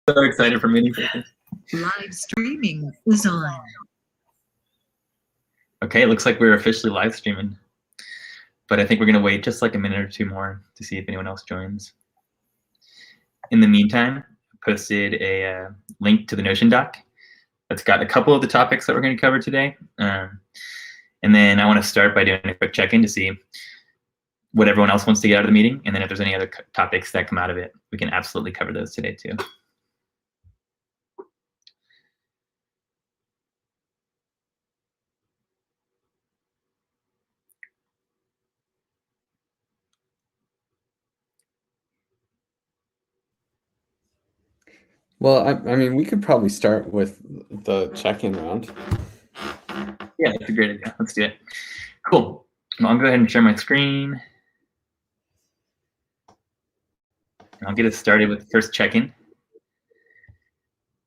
So excited for meeting people. Live streaming is on. Okay, it looks like we're officially live streaming. But I think we're going to wait just like a minute or two more to see if anyone else joins. In the meantime, I posted a link to the Notion doc that's got a couple of the topics that we're going to cover today. And then I want to start by doing a quick check-in to see what everyone else wants to get out of the meeting. And then if there's any other topics that come out of it, we can absolutely cover those today too. Well, I mean, we could probably start with the check-in round. Yeah, that's a great idea. Let's do it. Cool. Well, I'll go ahead and share my screen. I'll get us started with the first check-in.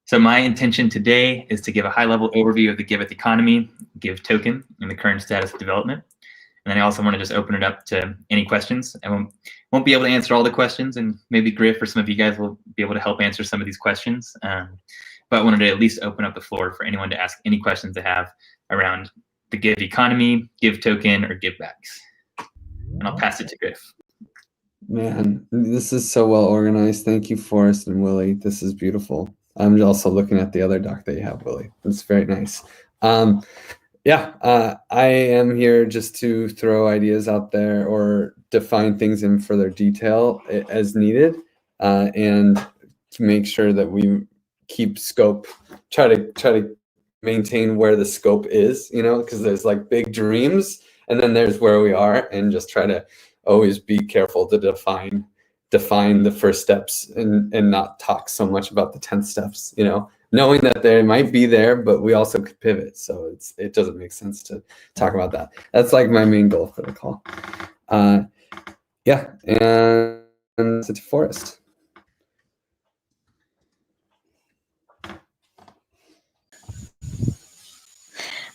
So my intention today is to give a high-level overview of the Giveth economy, Give token, and the current status of development. And then I also want to just open it up to any questions. I won't be able to answer all the questions, and maybe Griff or some of you guys will be able to help answer some of these questions. But I wanted to at least open up the floor for anyone to ask any questions they have around the Give economy, Give token, or give backs. And I'll pass it to Griff. Man, this is so well organized. Thank you, Forrest and Willie. This is beautiful. I'm also looking at the other doc that you have, Willie. It's very nice. I am here just to throw ideas out there or define things in further detail as needed, and to make sure that we keep scope, try to maintain where the scope is, because there's like big dreams and then there's where we are, and just try to always be careful to define the first steps and not talk so much about the 10 steps, knowing that they might be there, but we also could pivot. So it doesn't make sense to talk about that. That's like my main goal for the call. And it's Forrest.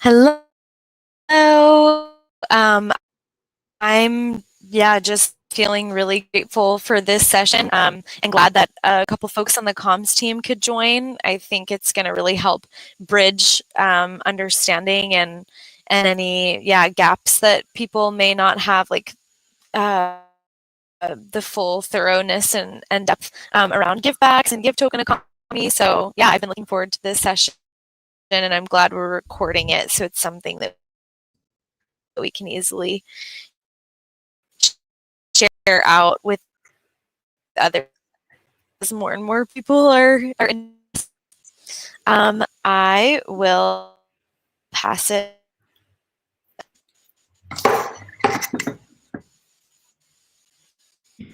Hello. I'm just feeling really grateful for this session, and glad that a couple folks on the comms team could join. I think it's going to really help bridge understanding and any gaps that people may not have, like the full thoroughness and depth around givebacks and give token economy. So I've been looking forward to this session, and I'm glad we're recording it, so it's something that we can easily share out with others as more and more people are in. I will pass it.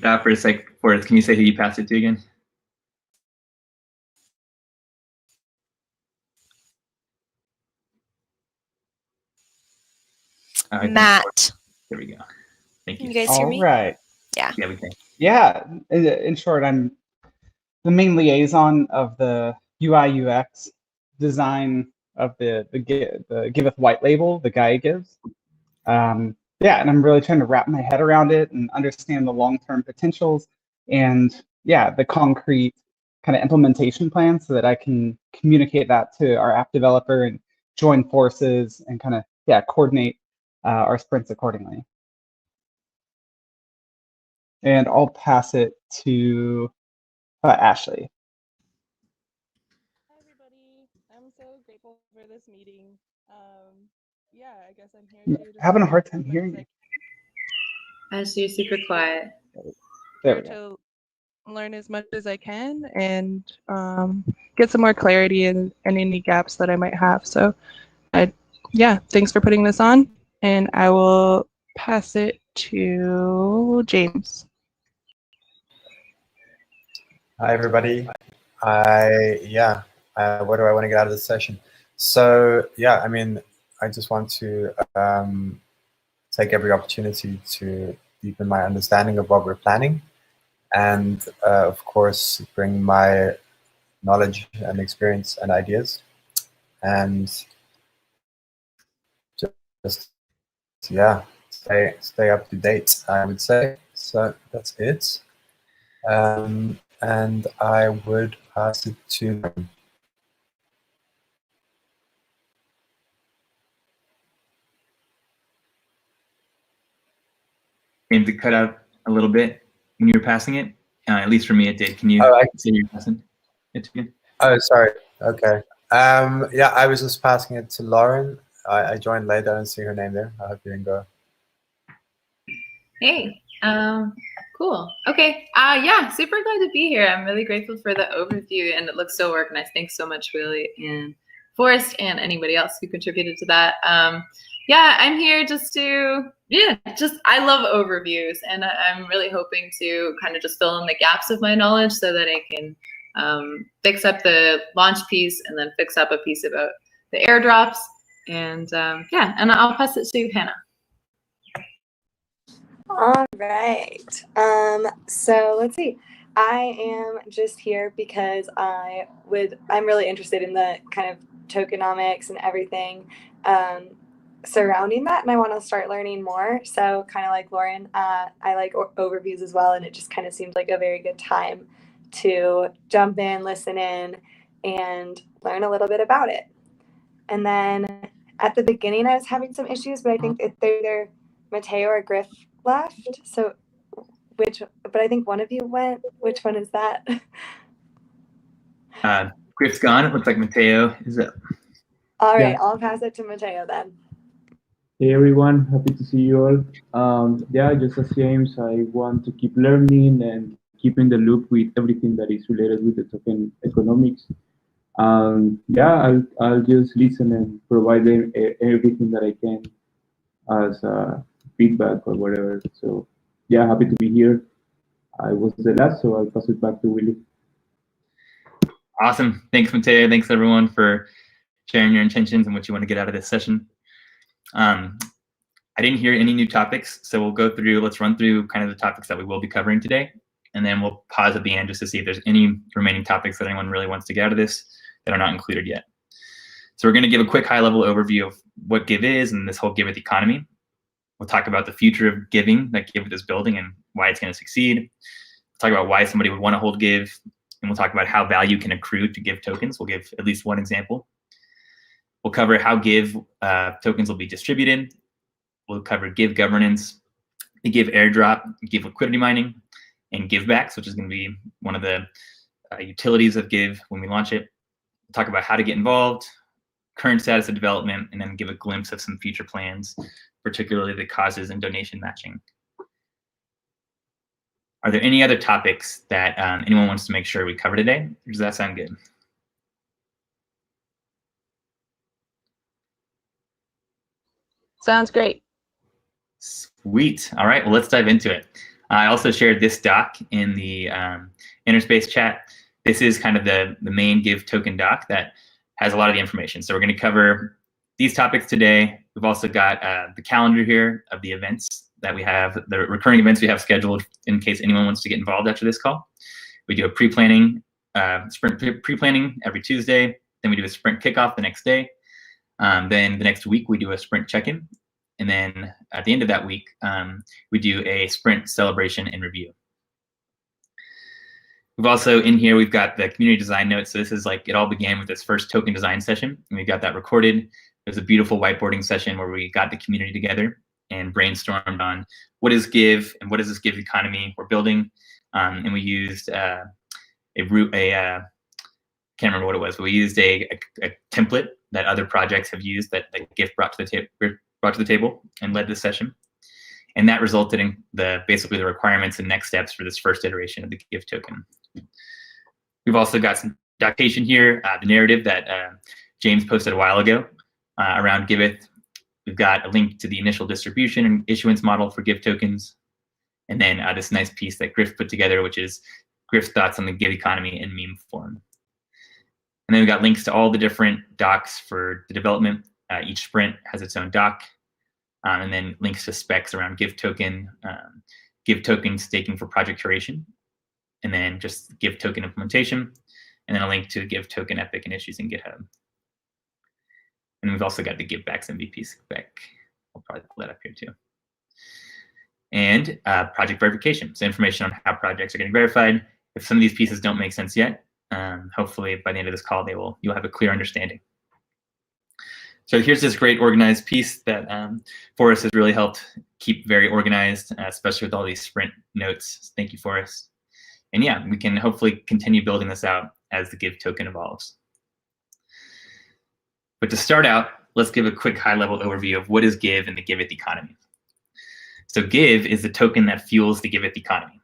For a sec, Forrest, can you say who you passed it to again? Matt. There we go. Thank you. Can you guys hear me? All right. Yeah. Yeah, we can. Yeah. In short, I'm the main liaison of the UI UX design of the Giveth white label, the guy gives. And I'm really trying to wrap my head around it and understand the long-term potentials and the concrete kind of implementation plan, so that I can communicate that to our app developer and join forces and kind of coordinate our sprints accordingly. And I'll pass it to Ashley. Hi, everybody. I'm so grateful for this meeting. I guess I'm here to having a hard time hearing you. Ashley, you're super quiet. There we go. To learn as much as I can and get some more clarity in any gaps that I might have. So, thanks for putting this on, and I will pass it to James. Hi, everybody. What do I want to get out of this session? So, I mean, I just want to take every opportunity to deepen my understanding of what we're planning, and of course, bring my knowledge and experience and ideas, and just stay up to date, I would say. So that's it. and I would pass it to them. Seemed to cut out a little bit when you were passing it. At least for me, it did. Can you say you're passing it again? Oh, sorry. Okay. Yeah, I was just passing it to Lauren. I joined late. I don't see her name there. I hope you didn't go. Hey, cool. Okay. Yeah, super glad to be here. I'm really grateful for the overview, and it looks so organized. Thanks so much, Willie and Forrest, and anybody else who contributed to that. Yeah, I'm here just to, I love overviews, and I'm really hoping to kind of just fill in the gaps of my knowledge so that I can fix up the launch piece and then fix up a piece about the airdrops. And yeah, and I'll pass it to Hannah. All right. So let's see. I am just here because I'm really interested in the kind of tokenomics and everything surrounding that, and I want to start learning more. So kind of like Lauren, I like overviews as well, and it just kind of seemed like a very good time to jump in, listen in, and learn a little bit about it. And then at the beginning, I was having some issues, but I think either Mateo or Griff left. So but I think one of you went. Which one is that? Griff's gone. It looks like Mateo is up. All right, Yeah. I'll pass it to Mateo then. Hey everyone, happy to see you all. Yeah, just as James, I want to keep learning and keep in the loop with everything that is related with the token economics. Yeah, I'll just listen and provide everything that I can as feedback or whatever. So yeah, happy to be here. I was the last, so I'll pass it back to Willie. Awesome. Thanks, Mateo. Thanks, everyone, for sharing your intentions and what you want to get out of this session. I didn't hear any new topics, so let's run through kind of the topics that we will be covering today, and then we'll pause at the end just to see if there's any remaining topics that anyone really wants to get out of this that are not included yet. So we're going to give a quick high-level overview of what GIV is and this whole Giveth economy. We'll talk about the future of giving that Giveth is building and why it's going to succeed. We'll talk about why somebody would want to hold GIV, and we'll talk about how value can accrue to GIV tokens. We'll give at least one example. We'll cover how GIV tokens will be distributed. We'll cover GIV governance, the GIV airdrop, GIV liquidity mining, and givebacks, which is going to be one of the utilities of GIV when we launch it. We'll talk about how to get involved, current status of development, and then give a glimpse of some future plans, particularly the causes and donation matching. Are there any other topics that anyone wants to make sure we cover today? Or does that sound good? Sounds great. Sweet. All right, well, let's dive into it. I also shared this doc in the Interspace chat. This is kind of the main GIV token doc that has a lot of the information. So we're going to cover these topics today. We've also got the calendar here of the events that we have, the recurring events we have scheduled in case anyone wants to get involved after this call. We do a pre-planning, sprint pre-planning every Tuesday. Then we do a sprint kickoff the next day. Then the next week we do a sprint check-in. And then at the end of that week, we do a sprint celebration and review. We've also in here, we've got the community design notes. So this is like, it all began with this first token design session, and we got that recorded. There's a beautiful whiteboarding session where we got the community together and brainstormed on what is GIV and what is this GIV economy we're building. And we used can't remember what it was, but we used a template that other projects have used that GIV brought to the table and led this session. And that resulted in basically the requirements and next steps for this first iteration of the GIV token. We've also got some documentation here, the narrative that James posted a while ago around Giveth. We've got a link to the initial distribution and issuance model for GIV tokens. And then this nice piece that Griff put together, which is Griff's thoughts on the GIV economy in meme form. And then we've got links to all the different docs for the development. Each sprint has its own doc. And then links to specs around GIV token staking for project curation, and then just GIV token implementation, and then a link to GIV token epic and issues in GitHub. And we've also got the givebacks MVP spec. I'll probably pull that up here too. And project verification, so information on how projects are getting verified If some of these pieces don't make sense yet, hopefully by the end of this call, you'll have a clear understanding. So here's this great organized piece that Forrest has really helped keep very organized, especially with all these sprint notes. Thank you, Forrest. And yeah, we can hopefully continue building this out as the Give token evolves. But to start out, let's give a quick high-level overview of what is Give in the Giveth economy. So Give is the token that fuels the Giveth economy.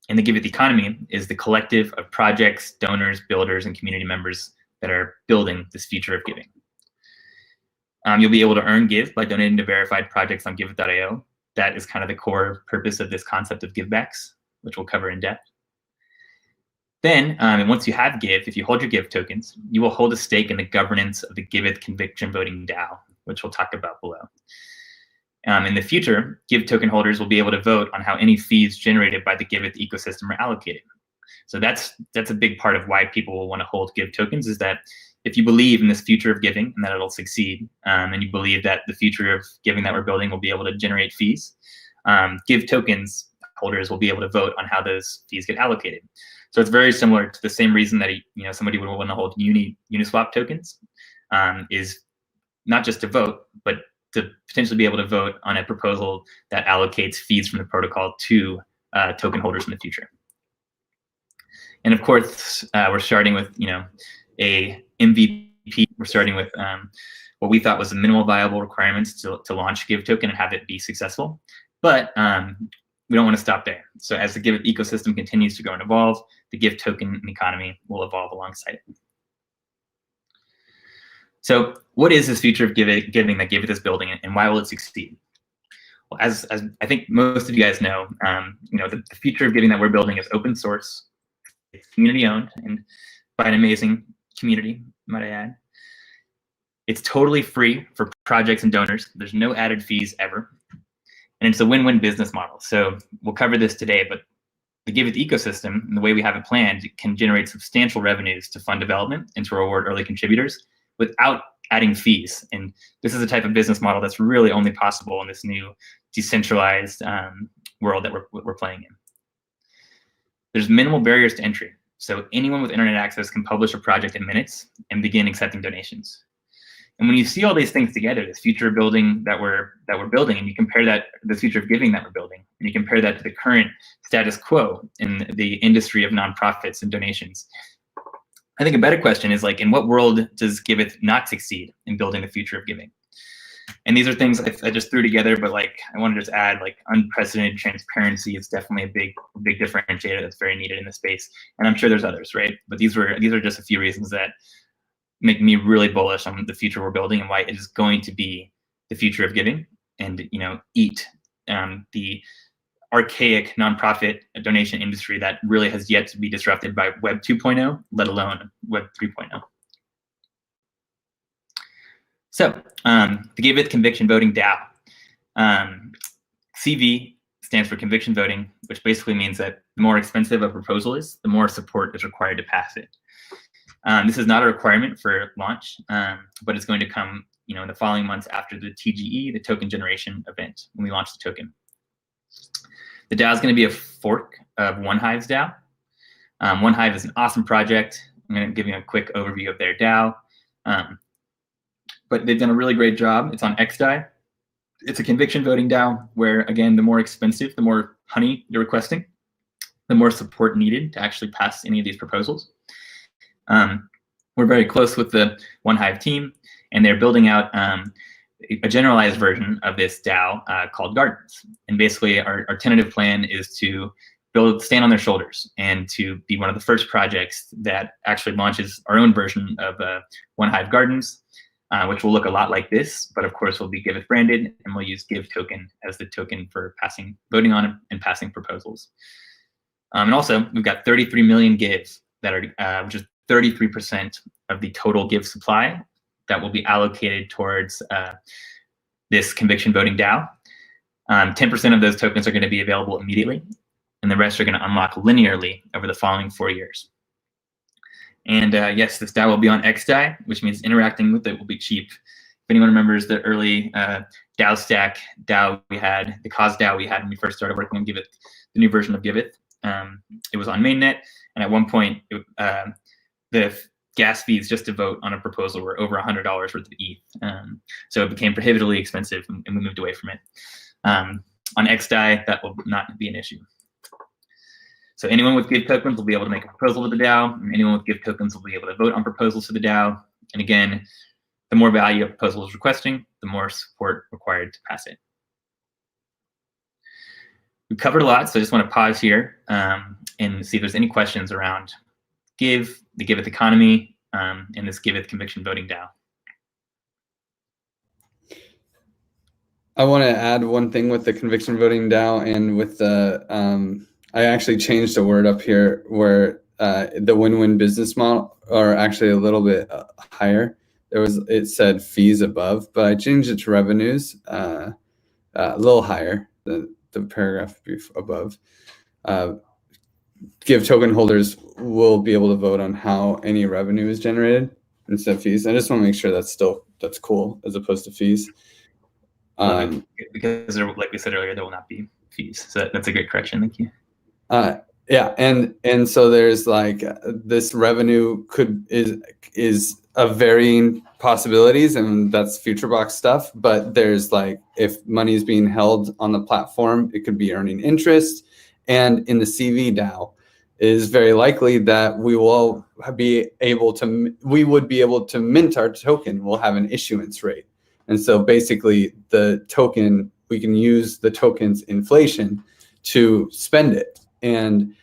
And the Giveth economy is the collective of projects, donors, builders, and community members that are building this future of giving. You'll be able to earn Give by donating to verified projects on Giveth.io. That is kind of the core purpose of this concept of givebacks, which we'll cover in depth. Then, and once you have Give, if you hold your Give tokens, you will hold a stake in the governance of the Giveth conviction voting DAO, which we'll talk about below. In the future, Give token holders will be able to vote on how any fees generated by the Giveth ecosystem are allocated. So that's a big part of why people will want to hold Give tokens, is that if you believe in this future of giving and that it'll succeed, and you believe that the future of giving that we're building will be able to generate fees, Give tokens holders will be able to vote on how those fees get allocated. So it's very similar to the same reason that somebody would want to hold Uniswap tokens, is not just to vote, but to potentially be able to vote on a proposal that allocates fees from the protocol to token holders in the future. And of course, we're starting with a MVP. We're starting with what we thought was the minimal viable requirements to launch Give token and have it be successful. But we don't want to stop there. So as the Giveth ecosystem continues to grow and evolve, the Give token economy will evolve alongside it. So what is this future of giving that Giveth is building, and why will it succeed? Well, as I think most of you guys know, the future of giving that we're building is open source, it's community owned, and by an amazing community, might I add. It's totally free for projects and donors. There's no added fees ever. And it's a win-win business model. So we'll cover this today, but the Giveth ecosystem and the way we have it planned can generate substantial revenues to fund development and to reward early contributors without adding fees. And this is a type of business model that's really only possible in this new decentralized world that we're playing in. There's minimal barriers to entry. So anyone with internet access can publish a project in minutes and begin accepting donations. And when you see all these things together, this future of building that we're building, and you compare that to the future of giving that we're building, and you compare that to the current status quo in the industry of nonprofits and donations, I think a better question is, in what world does Giveth not succeed in building the future of giving? And these are things I just threw together, but I want to just add unprecedented transparency is definitely a big differentiator that's very needed in the space. And I'm sure there's others, right? But these are just a few reasons that make me really bullish on the future we're building and why it is going to be the future of giving and eat the archaic nonprofit donation industry that really has yet to be disrupted by Web 2.0, let alone Web 3.0. So the Giveth Conviction Voting DAO. CV stands for conviction voting, which basically means that the more expensive a proposal is, the more support is required to pass it. This is not a requirement for launch, but it's going to come in the following months after the TGE, the token generation event, when we launch the token. The DAO is going to be a fork of OneHive's DAO. OneHive is an awesome project. I'm going to give you a quick overview of their DAO. But they've done a really great job. It's on XDAI. It's a conviction voting DAO where, again, the more expensive, the more honey you're requesting, the more support needed to actually pass any of these proposals. We're very close with the OneHive team, and they're building out a generalized version of this DAO called Gardens. And basically, our tentative plan is to stand on their shoulders and to be one of the first projects that actually launches our own version of OneHive Gardens, which will look a lot like this, but of course will be Giveth branded, and we'll use Give token as the token for voting on and passing proposals. And also, we've got 33 million Gives that are, which is 33% of the total Give supply that will be allocated towards this conviction voting DAO. 10% of those tokens are going to be available immediately, and the rest are going to unlock linearly over the following 4 years. And yes, this DAO will be on XDAI, which means interacting with it will be cheap. If anyone remembers the early DAO stack DAO we had, the cause DAO we had when we first started working on Giveth, the new version of Giveth, it was on mainnet, and at one point, the gas fees just to vote on a proposal were over $100 worth of ETH. So it became prohibitively expensive, and we moved away from it. On XDAI, that will not be an issue. So anyone with GIV tokens will be able to make a proposal to the DAO, and anyone with GIV tokens will be able to vote on proposals to the DAO. And again, the more value a proposal is requesting, the more support required to pass it. We covered a lot, so I just want to pause here and see if there's any questions around GIV, the Giveth economy, and this Giveth conviction voting DAO. I want to add one thing with the conviction voting DAO and with the, I actually changed a word up here where the win-win business model are actually a little bit higher. It said fees above, but I changed it to revenues a little higher, the paragraph above. GIV token holders will be able to vote on how any revenue is generated instead of fees. I just want to make sure that's cool as opposed to fees. Because there, like we said earlier, there will not be fees. So that's a great correction. Thank you. Yeah, and so there's like this revenue is of varying possibilities, and that's FutureBox stuff. But there's like, if money is being held on the platform, it could be earning interest. And in the CV DAO, it is very likely that we will be able to, we would be able to mint our token. We'll have an issuance rate. And so basically the token, we can use the token's inflation to spend it. And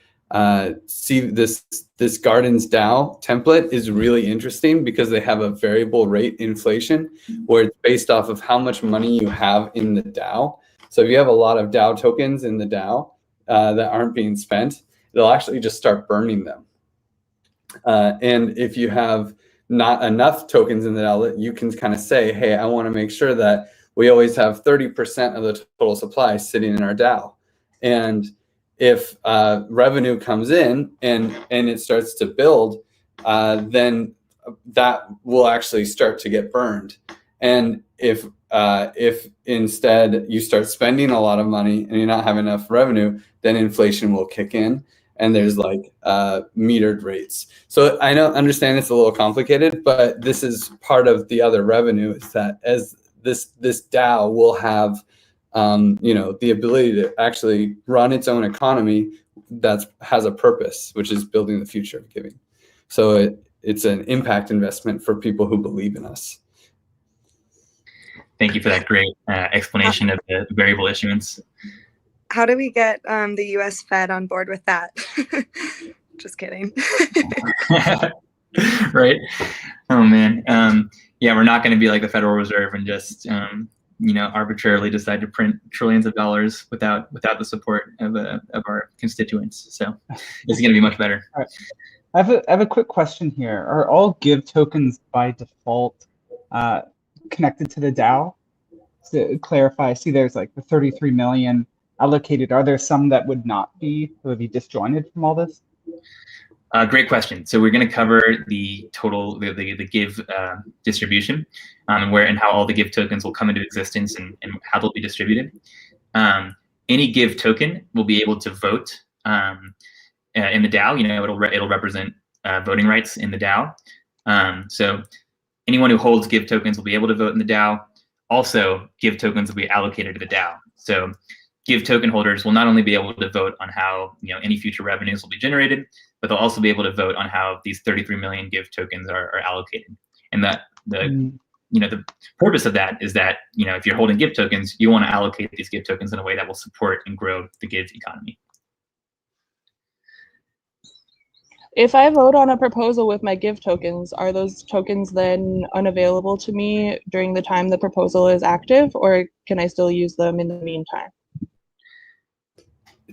see, this Gardens DAO template is really interesting because they have a variable rate inflation where it's based off of how much money you have in the DAO. So if you have a lot of DAO tokens in the DAO that aren't being spent, they'll actually just start burning them. And if you have not enough tokens in the DAO, you can kind of say, hey, I want to make sure that we always have 30% of the total supply sitting in our DAO. And if revenue comes in and it starts to build, then that will actually start to get burned. And if instead you start spending a lot of money and you're not having enough revenue, then inflation will kick in, and there's like metered rates. So I understand it's a little complicated, but this is part of the other revenue, is that as this DAO will have the ability to actually run its own economy that has a purpose, which is building the future of giving. So it's an impact investment for people who believe in us. Thank you for that great explanation of the variable issuance. How do we get the US Fed on board with that? Just kidding. Right? Oh man. Yeah, we're not going to be like the Federal Reserve and just arbitrarily decide to print trillions of dollars without the support of our constituents. So this is going to be much better. All right. I have a quick question here. Are all GIV tokens by default connected to the DAO? To clarify, I see there's like the 33 million allocated. Are there some that would not be, would be disjointed from all this? Great question. So we're going to cover the total, the GIV distribution, and how all the GIV tokens will come into existence and how they'll be distributed. Any GIV token will be able to vote in the DAO. It'll represent voting rights in the DAO. So anyone who holds GIV tokens will be able to vote in the DAO. Also, GIV tokens will be allocated to the DAO. So GIV token holders will not only be able to vote on how any future revenues will be generated, but they'll also be able to vote on how these 33 million GIV tokens are allocated. And that the purpose of that is that if you're holding GIV tokens, you want to allocate these GIV tokens in a way that will support and grow the GIV economy. If I vote on a proposal with my GIV tokens, are those tokens then unavailable to me during the time the proposal is active, or can I still use them in the meantime?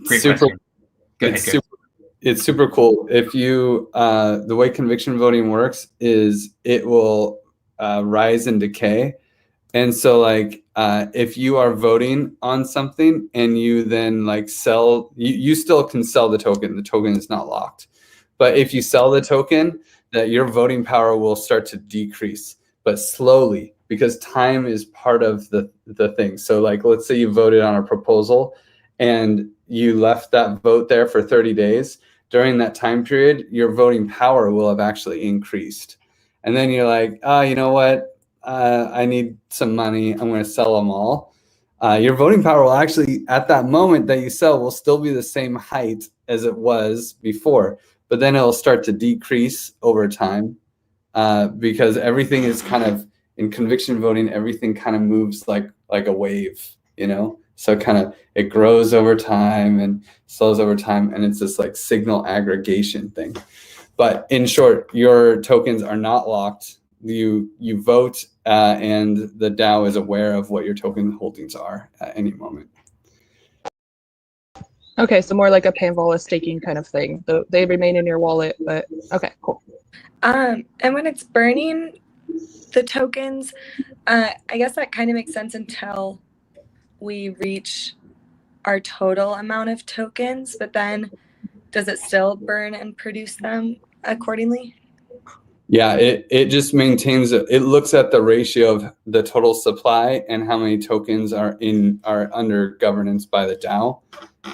Great question. Go ahead, it's super cool. If you, the way conviction voting works is it will rise and decay. And so like, if you are voting on something and you then like sell, you still can sell the token is not locked. But if you sell the token, that your voting power will start to decrease, but slowly, because time is part of the thing. So like, let's say you voted on a proposal and you left that vote there for 30 days, during that time period, your voting power will have actually increased. And then you're like, oh, you know what? I need some money. I'm going to sell them all. Your voting power will actually, at that moment that you sell, will still be the same height as it was before. But then it'll start to decrease over time because everything is kind of, in conviction voting, everything kind of moves like a wave, you know? So kind of it grows over time and slows over time, and it's this like signal aggregation thing. But in short, your tokens are not locked. You vote, and the DAO is aware of what your token holdings are at any moment. Okay, so more like a Panvola staking kind of thing. They remain in your wallet, but okay, cool. And when it's burning the tokens, I guess that kind of makes sense until we reach our total amount of tokens, but then does it still burn and produce them accordingly? Yeah, it just maintains it. It looks at the ratio of the total supply and how many tokens are under governance by the DAO,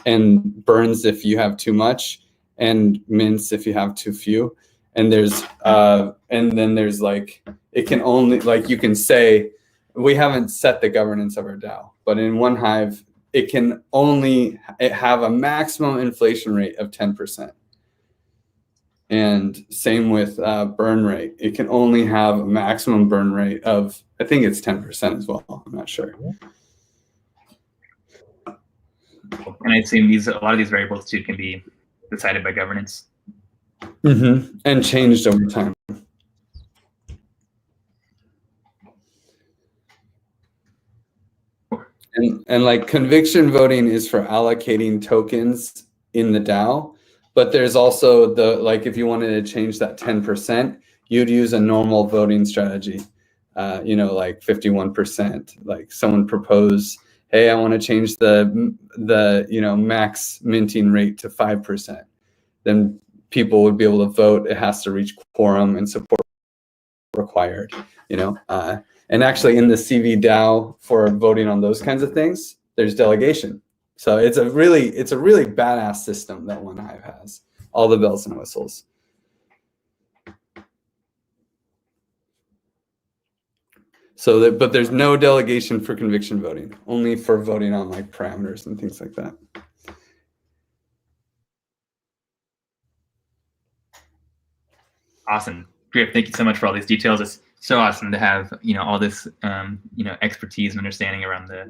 and burns if you have too much, and mints if you have too few. And there's and then there's like, it can only, like, you can say, we haven't set the governance of our DAO, but in one Hive, it can only have a maximum inflation rate of 10%. And same with burn rate. It can only have a maximum burn rate of, I think it's 10% as well. I'm not sure. And I assume a lot of these variables too can be decided by governance. Mm-hmm. And changed over time. And like conviction voting is for allocating tokens in the DAO, but there's also the, like, if you wanted to change that 10%, you'd use a normal voting strategy, you know, like 51%. Like someone proposed, hey, I want to change the you know, max minting rate to 5%. Then people would be able to vote. It has to reach quorum and support required, you know. And actually in the CV DAO for voting on those kinds of things, there's delegation. So it's a really badass system that One Hive has. All the bells and whistles. So that, but there's no delegation for conviction voting, only for voting on like parameters and things like that. Awesome. Great. Thank you so much for all these details. It's so awesome to have, you know, all this, you know, expertise and understanding around the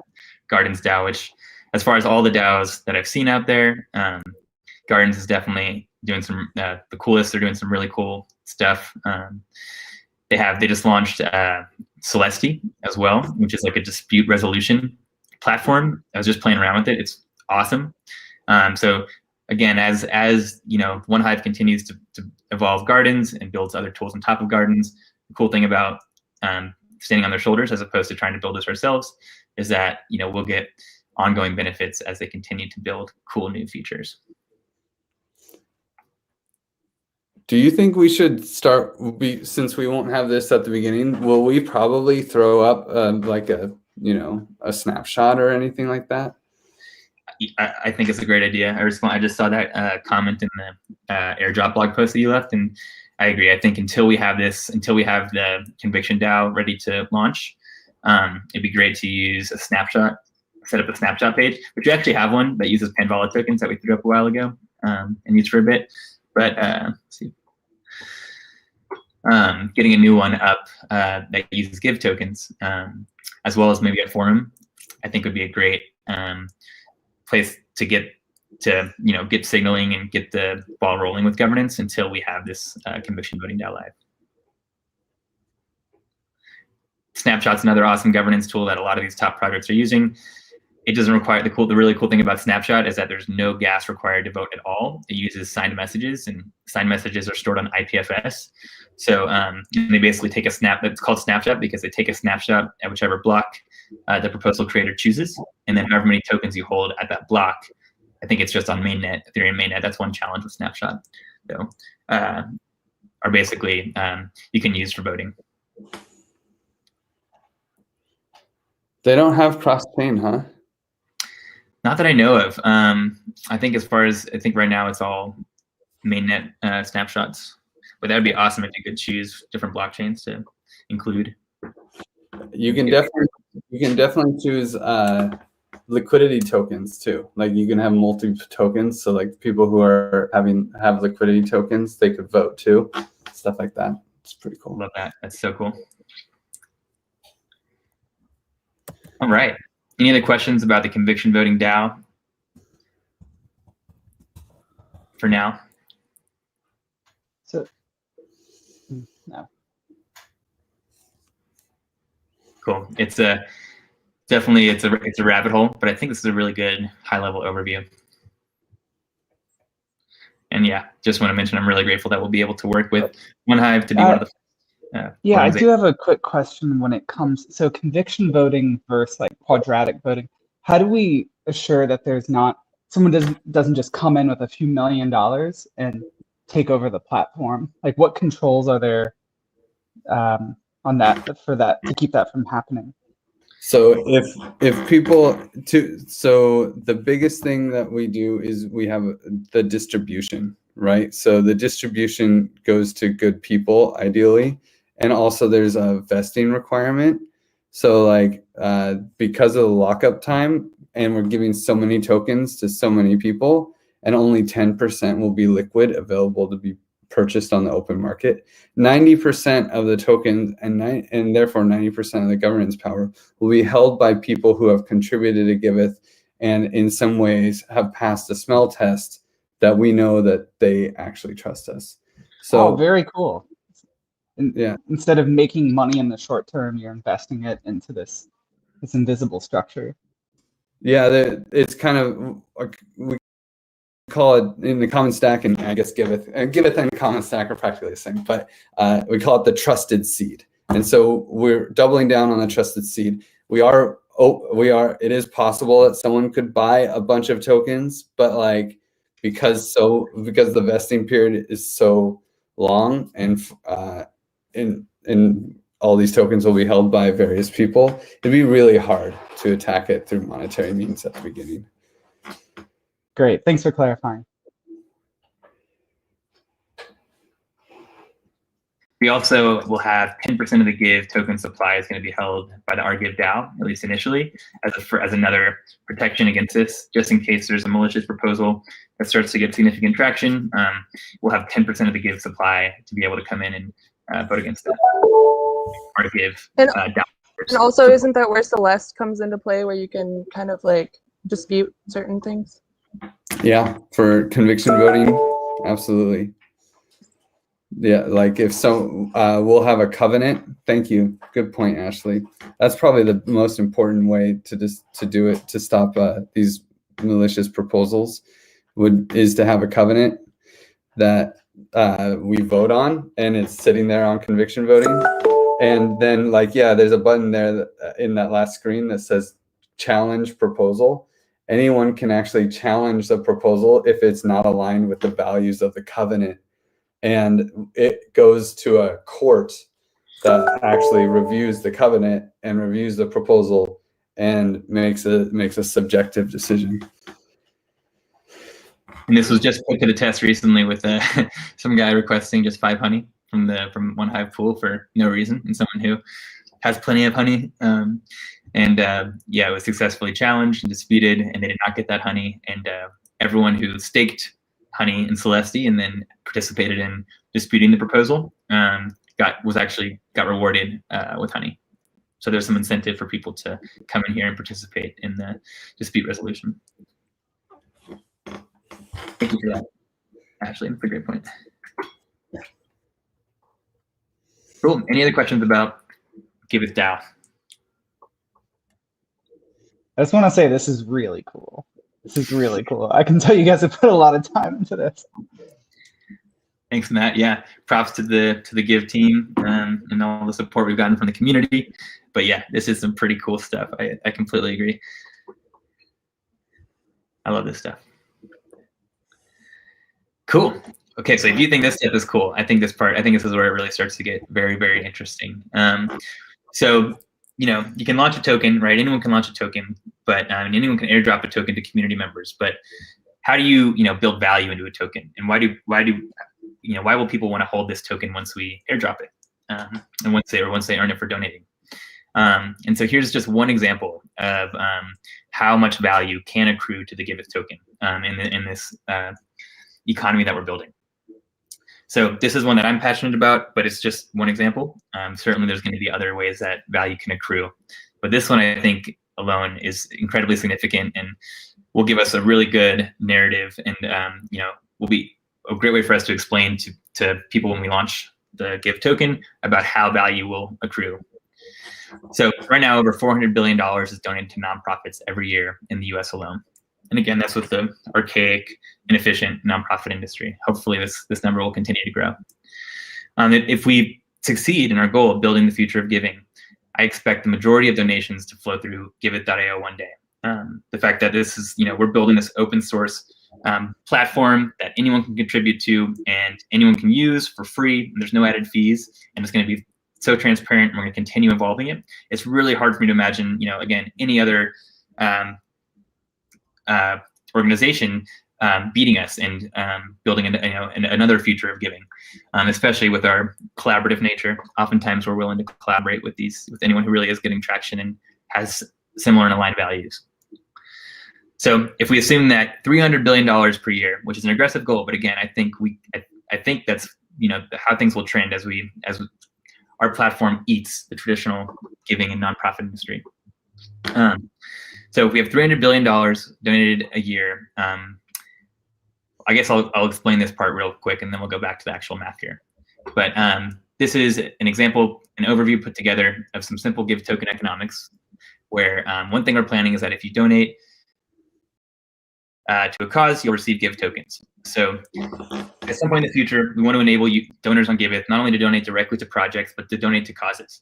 Gardens DAO, which, as far as all the DAOs that I've seen out there, Gardens is definitely doing some the coolest. They're doing some really cool stuff. They just launched Celesti as well, which is like a dispute resolution platform. I was just playing around with it. It's awesome. So again, as you know, One Hive continues to evolve Gardens and builds other tools on top of Gardens. The cool thing about standing on their shoulders as opposed to trying to build this ourselves is that, you know, we'll get ongoing benefits as they continue to build cool new features. Do you think we should start, since we won't have this at the beginning, will we probably throw up like a, you know, a snapshot or anything like that? I think it's a great idea. I just saw that comment in the airdrop blog post that you left, and I agree. I think until we have the Conviction DAO ready to launch, it'd be great to use a snapshot, set up a snapshot page, which we actually have one that uses Panvola tokens that we threw up a while ago and used for a bit. But let's see. Getting a new one up that uses GIV tokens, as well as maybe a forum, I think would be a great place to get signaling and get the ball rolling with governance until we have this conviction voting DAO live. Snapshot's another awesome governance tool that a lot of these top projects are using. It doesn't require, the really cool thing about Snapshot is that there's no gas required to vote at all. It uses signed messages, and signed messages are stored on IPFS. So they basically take a snap, it's called Snapshot because they take a snapshot at whichever block the proposal creator chooses, and then however many tokens you hold at that block. I think it's just on mainnet, Ethereum mainnet. That's one challenge with Snapshot. So are basically you can use for voting. They don't have cross-chain, huh? Not that I know of. I think right now it's all mainnet snapshots, but that would be awesome if you could choose different blockchains to include. You can definitely choose liquidity tokens too. Like you can have multi tokens, so like people who are have liquidity tokens, they could vote too, stuff like that. It's pretty cool. Love that. That's so cool. All right. Any other questions about the conviction voting DAO for now? So, no. Cool. It's definitely it's a rabbit hole, but I think this is a really good high-level overview. And yeah, just want to mention I'm really grateful that we'll be able to work with OneHive to be one of the yeah, I do have a quick question when it comes. So conviction voting versus like quadratic voting. How do we assure that there's not someone doesn't just come in with a few $1 million and take over the platform? Like, what controls are there on that to keep that from happening? So if people so the biggest thing that we do is we have the distribution, right? So the distribution goes to good people ideally, and also there's a vesting requirement. So like because of the lockup time, and we're giving so many tokens to so many people, and only 10% will be liquid, available to be purchased on the open market. 90% of the tokens and therefore 90% of the governance power will be held by people who have contributed to Giveth and in some ways have passed a smell test that we know that they actually trust us. So very cool. Yeah. Instead of making money in the short term, you're investing it into this invisible structure. Yeah, it's kind of we call it in the common stack, and I guess Giveth and common stack are practically the same, but we call it the trusted seed. And so we're doubling down on the trusted seed. It is possible that someone could buy a bunch of tokens, but like because the vesting period is so long, and all these tokens will be held by various people, it'd be really hard to attack it through monetary means at the beginning. Great, thanks for clarifying. We also will have 10% of the GIV token supply is going to be held by the RGIV DAO, at least initially, as another protection against this, just in case there's a malicious proposal that starts to get significant traction. We'll have 10% of the GIV supply to be able to come in and vote against that. RGIV DAO. And also, isn't that where Celeste comes into play, where you can kind of like dispute certain things? Yeah, for conviction voting, absolutely. Yeah, like if we'll have a covenant. Thank you. Good point, Ashley. That's probably the most important way to do it, to stop these malicious proposals is to have a covenant that we vote on, and it's sitting there on conviction voting. And then there's a button there in that last screen that says challenge proposal. Anyone can actually challenge the proposal if it's not aligned with the values of the covenant. And it goes to a court that actually reviews the covenant and reviews the proposal and makes a subjective decision. And this was just put to the test recently with some guy requesting just 5 honey from OneHive pool for no reason, and someone who has plenty of honey. It was successfully challenged and disputed, and they did not get that honey. And everyone who staked honey in Celeste and then participated in disputing the proposal got rewarded with honey. So there's some incentive for people to come in here and participate in the dispute resolution. Thank you for that, Ashley. That's a great point. Cool. Any other questions about Giveth DAO? I just want to say this is really cool. This is really cool. I can tell you guys have put a lot of time into this. Thanks, Matt. Yeah, props to the GIV team and all the support we've gotten from the community. But yeah, this is some pretty cool stuff. I completely agree. I love this stuff. Cool. Okay, so if you think this stuff is cool, I think this is where it really starts to get very, very interesting. So, you can launch a token, right? Anyone can launch a token. but anyone can airdrop a token to community members. But how do you build value into a token, and why will people want to hold this token once we airdrop it, and once they earn it for donating? And so here's just one example of how much value can accrue to the Giveth token in this economy that we're building. So this is one that I'm passionate about, but it's just one example. Certainly there's going to be other ways that value can accrue, but this one I think alone is incredibly significant and will give us a really good narrative, and will be a great way for us to explain to people when we launch the Give token about how value will accrue. So right now, over $400 billion is donated to nonprofits every year in the US alone. And again, that's with the archaic, inefficient nonprofit industry. Hopefully this number will continue to grow. If we succeed in our goal of building the future of giving, I expect the majority of donations to flow through Giveth.io one day. The fact that this is, we're building this open source platform that anyone can contribute to and anyone can use for free, and there's no added fees, and it's going to be so transparent, and we're going to continue evolving it. It's really hard for me to imagine, again, any other organization beating us and building another future of giving, especially with our collaborative nature. Oftentimes we're willing to collaborate with anyone who really is getting traction and has similar and aligned values. So if we assume that $300 billion per year, which is an aggressive goal, but again, I think that's how things will trend as our platform eats the traditional giving and nonprofit industry. So if we have $300 billion donated a year, I guess I'll explain this part real quick, and then we'll go back to the actual math here. But this is an example, an overview put together of some simple Give token economics, where one thing we're planning is that if you donate to a cause, you'll receive Give tokens. So at some point in the future, we want to enable donors on Giveth not only to donate directly to projects, but to donate to causes.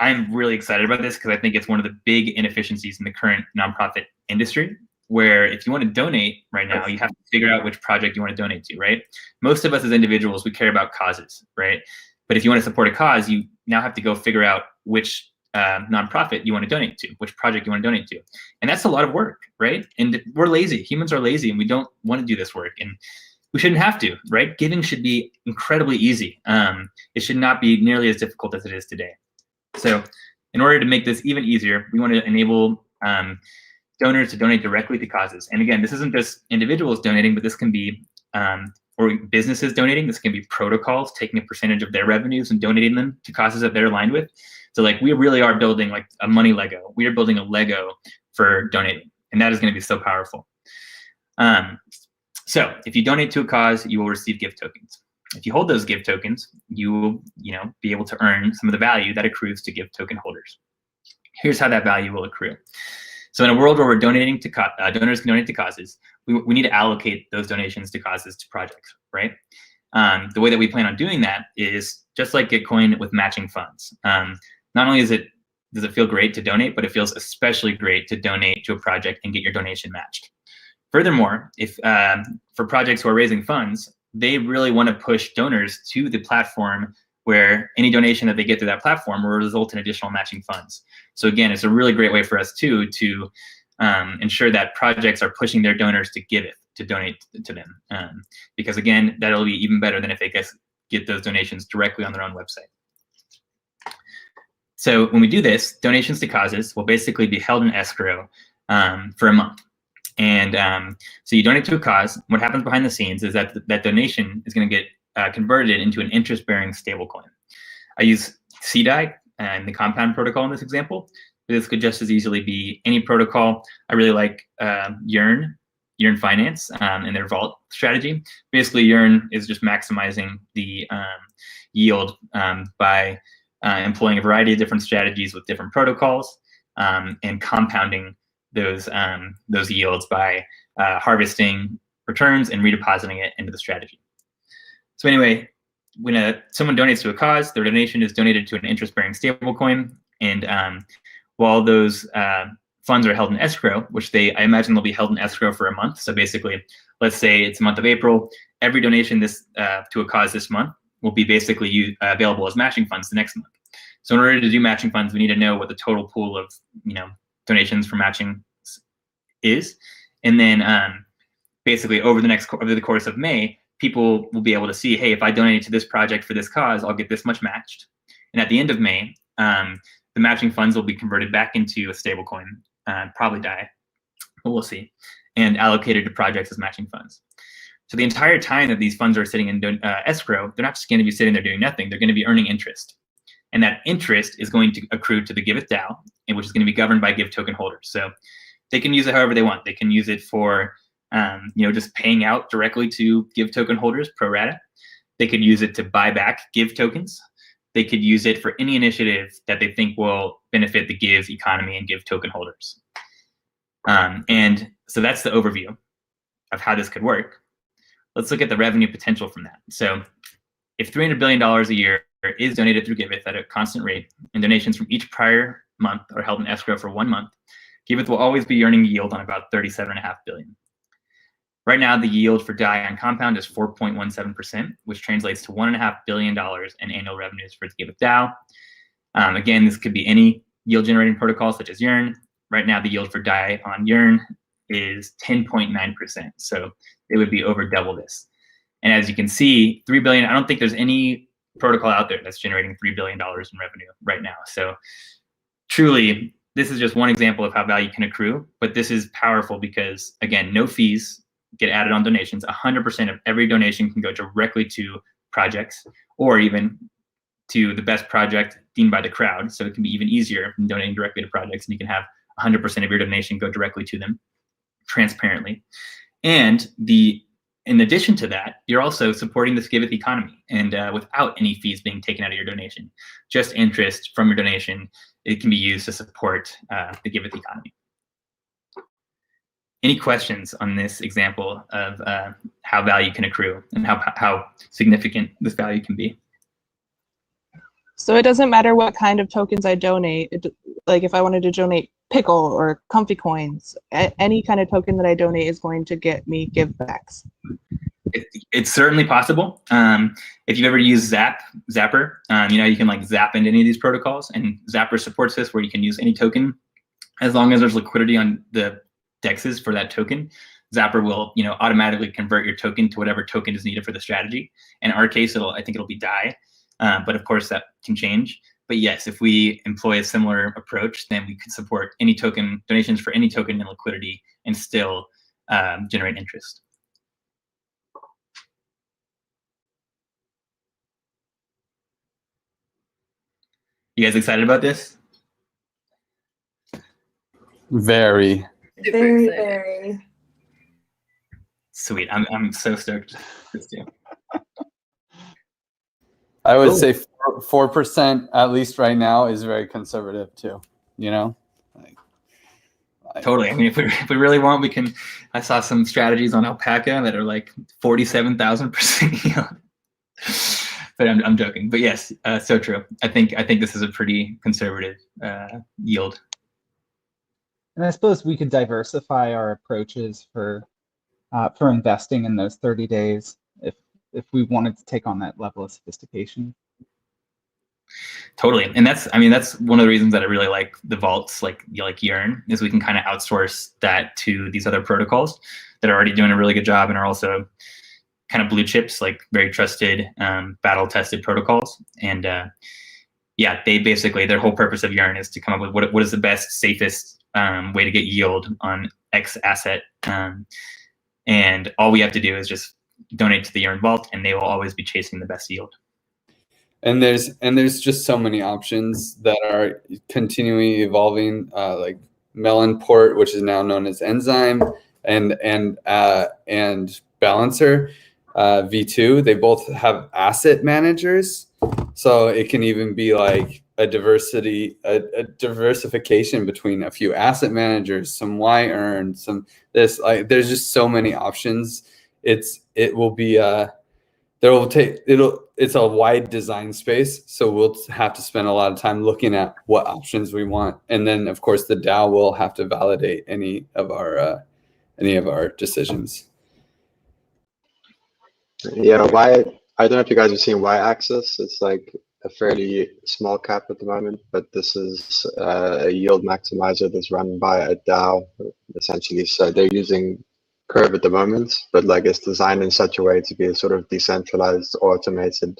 I'm really excited about this because I think it's one of the big inefficiencies in the current nonprofit industry, where if you want to donate right now, you have to figure out which project you want to donate to, right? Most of us as individuals, we care about causes, right? But if you want to support a cause, you now have to go figure out which nonprofit you want to donate to, which project you want to donate to. And that's a lot of work, right? And we're lazy. Humans are lazy, and we don't want to do this work. And we shouldn't have to, right? Giving should be incredibly easy. It should not be nearly as difficult as it is today. So in order to make this even easier, we want to enable donors to donate directly to causes. And again, this isn't just individuals donating, but this can be or businesses donating. This can be protocols taking a percentage of their revenues and donating them to causes that they're aligned with. So like we really are building like a money Lego. We are building a Lego for donating, and that is going to be so powerful. So if you donate to a cause, you will receive Give tokens. If you hold those Give tokens, you will be able to earn some of the value that accrues to Give token holders. Here's how that value will accrue. So in a world where we're donating to donors can donate to causes, we need to allocate those donations to causes to projects, right? The way that we plan on doing that is just like Gitcoin with matching funds. Not only does it feel great to donate, but it feels especially great to donate to a project and get your donation matched. Furthermore, if for projects who are raising funds, they really want to push donors to the platform where any donation that they get through that platform will result in additional matching funds. So again, it's a really great way for us too to ensure that projects are pushing their donors to Giveth to donate to them. Because again, that'll be even better than if they get those donations directly on their own website. So when we do this, donations to causes will basically be held in escrow for a month. And so you donate to a cause. What happens behind the scenes is that that donation is going to get converted into an interest-bearing stablecoin. I use CDI and the Compound protocol in this example, but this could just as easily be any protocol. I really like Yearn Finance and their Vault strategy. Basically, Yearn is just maximizing the yield by employing a variety of different strategies with different protocols and compounding those yields by harvesting returns and redepositing it into the strategy. So anyway, when someone donates to a cause, their donation is donated to an interest-bearing stablecoin, and while those funds are held in escrow, which I imagine they'll be held in escrow for a month. So basically, let's say it's the month of April, every donation to a cause this month will be basically available as matching funds the next month. So in order to do matching funds, we need to know what the total pool of donations for matching is. And then basically over the course of May, people will be able to see, hey, if I donate to this project for this cause, I'll get this much matched. And at the end of May, the matching funds will be converted back into a stable coin, probably DAI, but we'll see, and allocated to projects as matching funds. So the entire time that these funds are sitting in escrow, they're not just going to be sitting there doing nothing. They're going to be earning interest. And that interest is going to accrue to the Giveth DAO, which is going to be governed by Give token holders. So they can use it however they want. They can use it for just paying out directly to Give token holders pro rata. They could use it to buy back Give tokens. They could use it for any initiative that they think will benefit the Give economy and Give token holders. And so that's the overview of how this could work. Let's look at the revenue potential from that. So if $300 billion a year is donated through Giveth at a constant rate, and donations from each prior month are held in escrow for 1 month, Giveth will always be earning yield on about $37.5 billion. Right now, the yield for DAI on compound is 4.17%, which translates to $1.5 billion in annual revenues for the Giveth DAO. Again, this could be any yield-generating protocol such as Yearn. Right now, the yield for DAI on Yearn is 10.9%, so it would be over double this. And as you can see, $3 billion, I don't think there's any protocol out there that's generating $3 billion in revenue right now. So truly, this is just one example of how value can accrue, but this is powerful because, again, no fees get added on donations. 100% of every donation can go directly to projects or even to the best project deemed by the crowd. So it can be even easier than donating directly to projects, and you can have 100% of your donation go directly to them transparently. And in addition to that, you're also supporting this Giveth economy, and without any fees being taken out of your donation, just interest from your donation, it can be used to support the Giveth economy. Any questions on this example of how value can accrue and how significant this value can be? So it doesn't matter what kind of tokens I donate. Like if I wanted to donate Pickle or Comfy Coins, any kind of token that I donate is going to get me givebacks. It's certainly possible. If you've ever used Zapper, you can like zap into any of these protocols, and Zapper supports this where you can use any token as long as there's liquidity on the dexes for that token. Zapper will automatically convert your token to whatever token is needed for the strategy. In our case, I think it'll be DAI, but of course that can change. But yes, if we employ a similar approach, then we could support any token donations for any token in liquidity and still generate interest. You guys excited about this? Very. Very, very. Sweet. I'm so stoked. This too. I would say 4% at least right now is very conservative too. Totally. I mean, if we really want, we can. I saw some strategies on Alpaca that are like 47,000% yield. But I'm joking. But yes, so true. I think this is a pretty conservative yield. And I suppose we could diversify our approaches for investing in those 30 days if we wanted to take on that level of sophistication. Totally. And that's one of the reasons that I really like the vaults like Yearn, is we can kind of outsource that to these other protocols that are already doing a really good job and are also kind of blue chips, like very trusted, battle tested protocols. And they basically, their whole purpose of Yearn is to come up with what is the best, safest way to get yield on X asset. And all we have to do is just donate to the Yearn vault, and they will always be chasing the best yield. And there's just so many options that are continually evolving, like Melonport, which is now known as Enzyme, and Balancer V2. They both have asset managers, so it can even be like a diversification between a few asset managers, some Yearn, some this. Like, there's just so many options. It's a wide design space, so we'll have to spend a lot of time looking at what options we want, and then of course the DAO will have to validate any of our decisions. Yeah, I don't know if you guys have seen Y-axis. It's like a fairly small cap at the moment, but this is a yield maximizer that's run by a DAO, essentially. So they're using Curve at the moment, but like it's designed in such a way to be a sort of decentralized, automated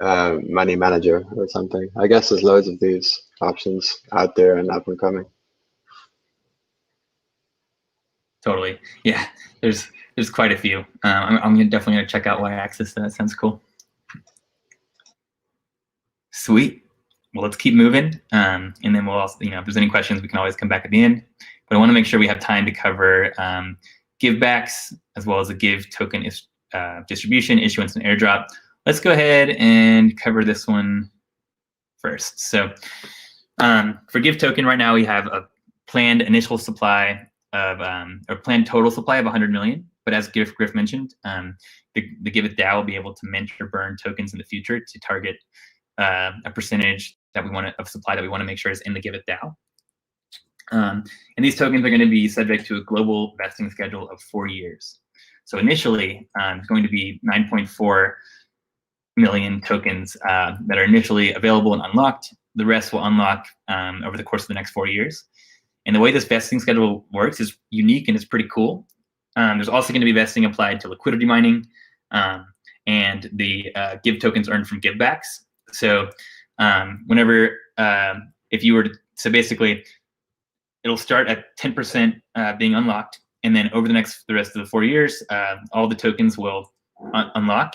money manager or something. I guess there's loads of these options out there and up and coming. Totally. Yeah, there's quite a few. I'm definitely gonna check out Y-Axis. That sounds cool. Sweet. Well, let's keep moving, and then we'll also, if there's any questions, we can always come back at the end. But I want to make sure we have time to cover givebacks as well as the Give token distribution, issuance, and airdrop. Let's go ahead and cover this one first. So for Give token, right now we have a planned initial supply of or planned total supply of 100 million. But as Griff mentioned, the Giveth DAO will be able to mint or burn tokens in the future to target a percentage that we want of supply that we want to make sure is in the Giveth DAO. And these tokens are going to be subject to a global vesting schedule of 4 years. So initially, it's going to be 9.4 million tokens that are initially available and unlocked. The rest will unlock over the course of the next 4 years. And the way this vesting schedule works is unique and it's pretty cool. There's also going to be vesting applied to liquidity mining and the Give tokens earned from givebacks. So whenever, if you were to, so basically, it'll start at 10% being unlocked, and then over the rest of the 4 years, all the tokens will unlock,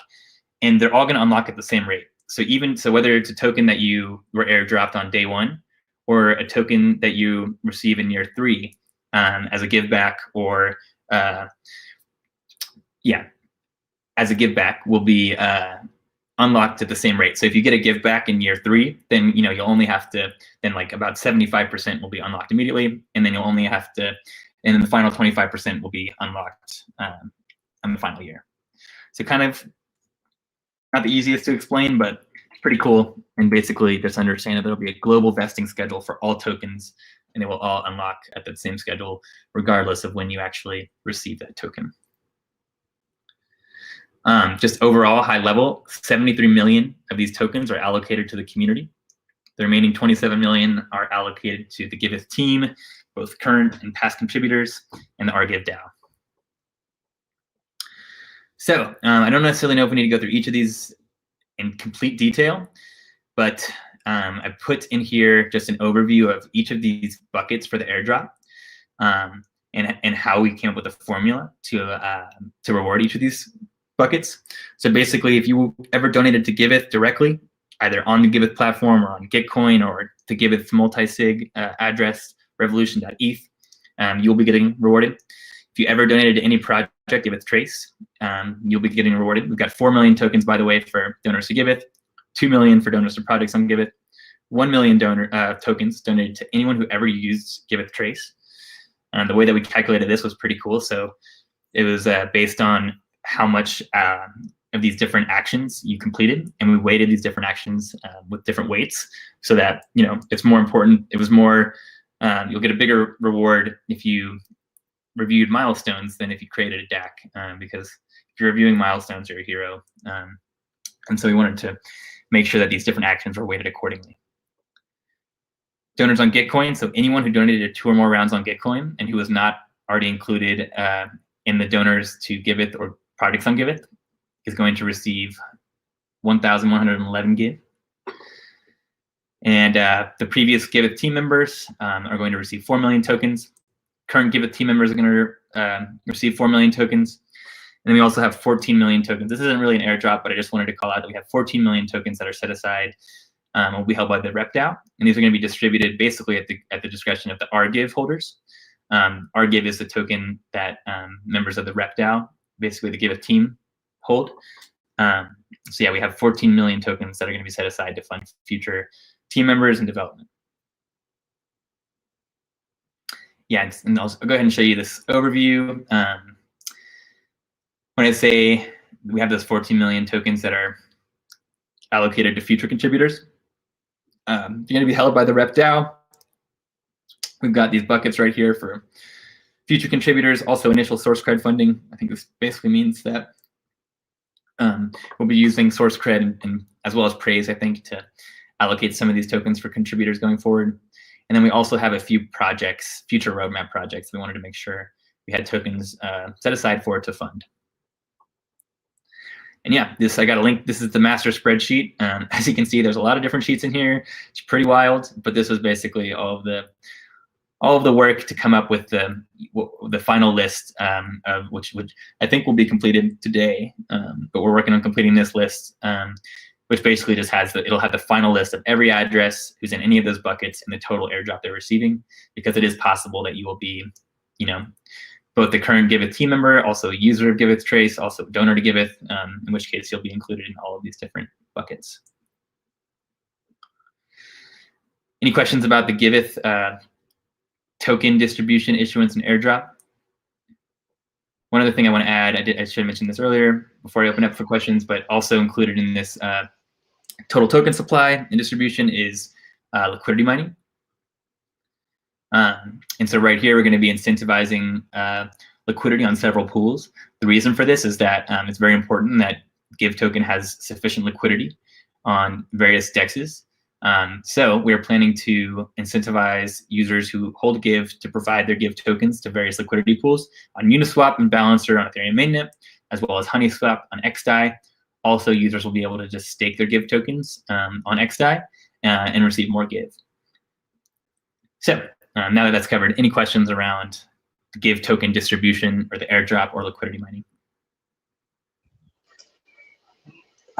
and they're all going to unlock at the same rate. So whether it's a token that you were airdropped on day 1, or a token that you receive in year 3 as a giveback, or as a giveback, will be unlocked at the same rate. So if you get a give back in year 3, then you'll only have to, then like about 75% will be unlocked immediately, and then you'll only have to, and then the final 25% will be unlocked in the final year. So kind of not the easiest to explain, but it's pretty cool. And basically just understand that there'll be a global vesting schedule for all tokens, and they will all unlock at the same schedule, regardless of when you actually receive that token. Just overall, high level, 73 million of these tokens are allocated to the community. The remaining 27 million are allocated to the Giveth team, both current and past contributors, and the RGive DAO. So I don't necessarily know if we need to go through each of these in complete detail, but I put in here just an overview of each of these buckets for the airdrop, and how we came up with a formula to reward each of these buckets. So basically, if you ever donated to Giveth directly, either on the Giveth platform or on Gitcoin or the Giveth multi-sig address revolution.eth, you'll be getting rewarded. If you ever donated to any project, Giveth Trace, you'll be getting rewarded. We've got 4 million tokens, by the way, for donors to Giveth, 2 million for donors to projects on Giveth, 1 million tokens donated to anyone who ever used Giveth Trace. The way that we calculated this was pretty cool. So it was based on how much of these different actions you completed, and we weighted these different actions with different weights, so that it's more important. It was more, you'll get a bigger reward if you reviewed milestones than if you created a DAC, because if you're reviewing milestones, you're a hero. And so we wanted to make sure that these different actions were weighted accordingly. Donors on Gitcoin, so anyone who donated 2 or more rounds on Gitcoin and who was not already included in the donors to Giveth or projects on Giveth, is going to receive 1,111 GIV. And the previous Giveth team members are going to receive 4 million tokens. Current Giveth team members are going to receive 4 million tokens. And then we also have 14 million tokens. This isn't really an airdrop, but I just wanted to call out that we have 14 million tokens that are set aside, will be held by the rep DAO. And these are going to be distributed basically at the discretion of the RGive holders. RGive is the token that members of the rep DAO, basically the Giveth team, hold. So yeah, we have 14 million tokens that are going to be set aside to fund future team members and development. Yeah, and I'll go ahead and show you this overview. When I say we have those 14 million tokens that are allocated to future contributors, they're going to be held by the rep DAO. We've got these buckets right here for future contributors, also initial source crowdfunding. I think this basically means that We'll be using source cred and as well as praise, I think, to allocate some of these tokens for contributors going forward. And then we also have a few projects, future roadmap projects, we wanted to make sure we had tokens set aside for to fund. And yeah, I got a link. This is the master spreadsheet. As you can see, there's a lot of different sheets in here. It's pretty wild, but this was basically all of the work to come up with the final list of which I think will be completed today. But we're working on completing this list, which basically just it'll have the final list of every address who's in any of those buckets and the total airdrop they're receiving, because it is possible that you will be, both the current Giveth team member, also a user of Giveth Trace, also a donor to Giveth, in which case you'll be included in all of these different buckets. Any questions about the Giveth token distribution, issuance, and airdrop? One other thing I want to add, I should have mentioned this earlier before I open up for questions, but also included in this total token supply and distribution is liquidity mining. And so right here, we're going to be incentivizing liquidity on several pools. The reason for this is that it's very important that Give token has sufficient liquidity on various DEXs. So we're planning to incentivize users who hold Give to provide their Give tokens to various liquidity pools on Uniswap and Balancer on Ethereum mainnet, as well as HoneySwap on XDAI. Also, users will be able to just stake their Give tokens on XDAI and receive more Give. So now that that's covered, any questions around the Give token distribution or the airdrop or liquidity mining?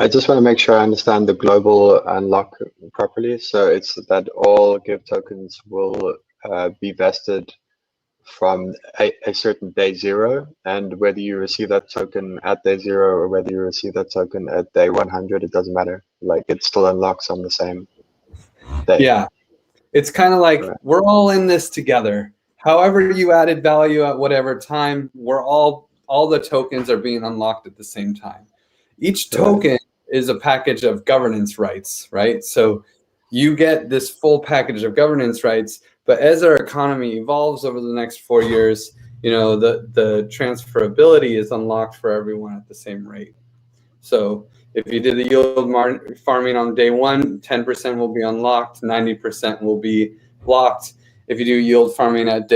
I just want to make sure I understand the global unlock properly. So it's that all Give tokens will be vested from a certain day 0, and whether you receive that token at day 0 or whether you receive that token at day 100, it doesn't matter. Like, it still unlocks on the same day. Yeah, it's kind of like we're all in this together. However you added value at whatever time, all the tokens are being unlocked at the same time. Each token is a package of governance rights, right? So you get this full package of governance rights, but as our economy evolves over the next 4 years, the transferability is unlocked for everyone at the same rate. So if you did the yield farming on day 1, 10% will be unlocked, 90% will be locked. If you do yield farming at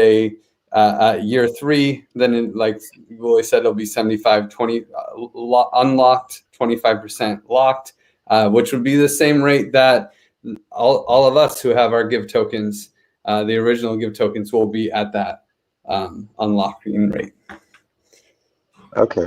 year 3, then like you always said, it'll be 75-20 unlocked, 25% locked, which would be the same rate that all of us who have our Give tokens, the original Give tokens, will be at that unlocking rate. Okay.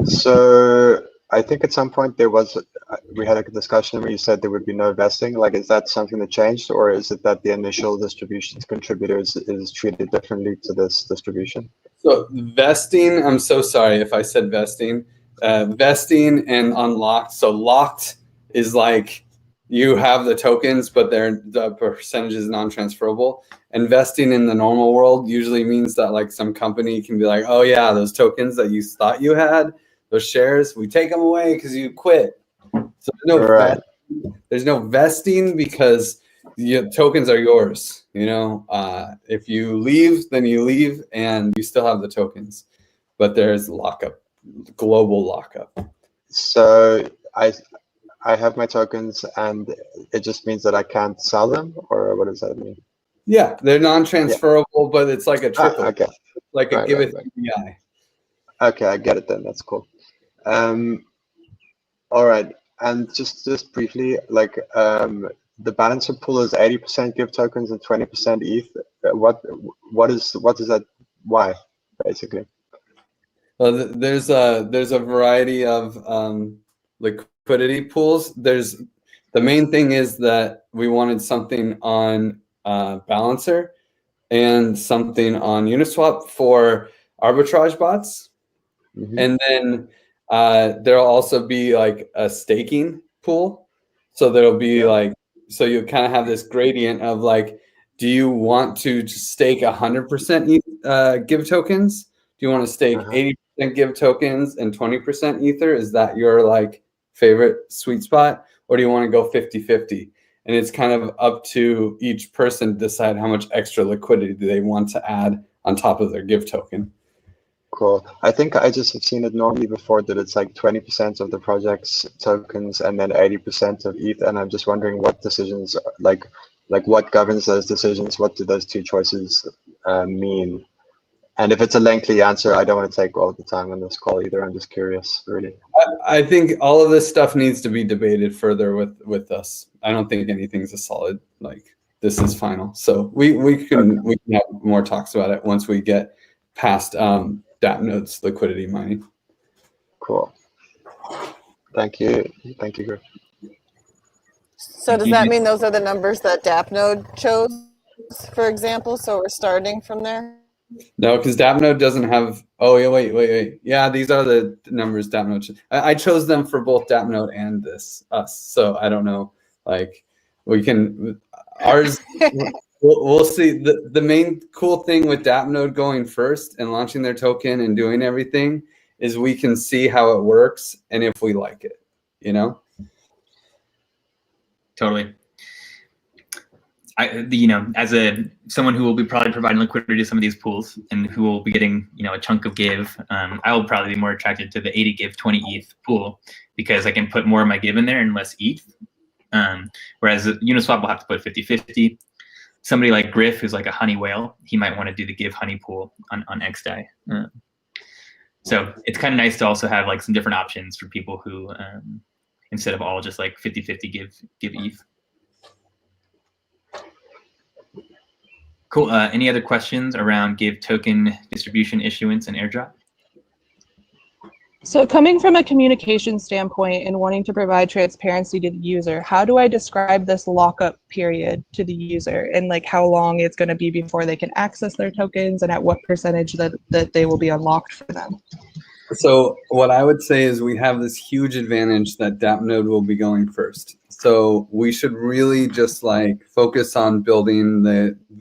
So I think at some point we had a discussion where you said there would be no vesting. Like, is that something that changed, or is it that the initial distribution to contributors is treated differently to this distribution? So vesting, I'm so sorry if I said vesting. Vesting and unlocked. So locked is like you have the tokens, but the percentage is non-transferable. And vesting in the normal world usually means that like some company can be like, oh yeah, those tokens that you thought you had, those shares, we take them away because you quit. So there's no vesting because your tokens are yours. If you leave, then you leave, and you still have the tokens. But there's lockup, global lockup. So I have my tokens, and it just means that I can't sell them, or what does that mean? Yeah, they're non-transferable, but it's like a trickle, okay. Like a Giveth UBI. Okay, I get it then. That's cool. All right, and just briefly, like the balancer pool is 80% Give tokens and 20% ETH. What is that? Why, basically? Well, there's a variety of liquidity pools. The main thing is that we wanted something on Balancer and something on Uniswap for arbitrage bots. Mm-hmm. And then there'll also be like a staking pool. So there'll be so you kind of have this gradient of like, do you want to stake 100% Give tokens? Do you want to stake 80% Give tokens and 20% Ether? Is that your like favorite sweet spot? Or do you want to go 50-50? And it's kind of up to each person to decide how much extra liquidity do they want to add on top of their Give token. Cool. I think I just have seen it normally before that it's like 20% of the project's tokens and then 80% of ETH. And I'm just wondering what decisions, like what governs those decisions? What do those two choices mean? And if it's a lengthy answer, I don't want to take all the time on this call either. I'm just curious, really. I think all of this stuff needs to be debated further with us. I don't think anything's a solid, like, this is final. So we can have more talks about it once we get past DAppNode's liquidity mining. Cool. Thank you. Thank you, Griff. So does that mean those are the numbers that DAppNode chose, for example? So we're starting from there? No, because DAppNode doesn't have. Oh, yeah, wait. Yeah, these are the numbers DAppNode. I chose them for both DAppNode and us. So I don't know. Like, we can ours. we'll see. The main cool thing with DAppNode going first and launching their token and doing everything is we can see how it works and if we like it. You know. Totally. As someone who will be probably providing liquidity to some of these pools and who will be getting, a chunk of GIV, I will probably be more attracted to the 80 GIV, 20 ETH pool because I can put more of my GIV in there and less ETH. Whereas Uniswap will have to put 50-50. Somebody like Griff, who's like a honey whale, he might want to do the GIV honey pool on XDAI. So it's kind of nice to also have like some different options for people who, instead of all just like 50-50 give ETH. Cool. Any other questions around GIV token distribution, issuance, and airdrop? So coming from a communication standpoint and wanting to provide transparency to the user, how do I describe this lockup period to the user and like how long it's going to be before they can access their tokens and at what percentage that they will be unlocked for them? So what I would say is we have this huge advantage that DAppNode will be going first. So we should really just like focus on building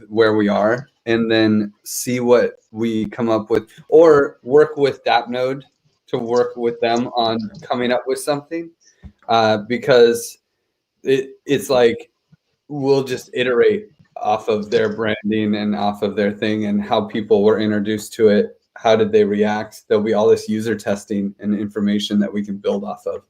where we are and then see what we come up with or work with DAppNode to work with them on coming up with something because it's like we'll just iterate off of their branding and off of their thing and how people were introduced to it. How did they react? There'll be all this user testing and information that we can build off of.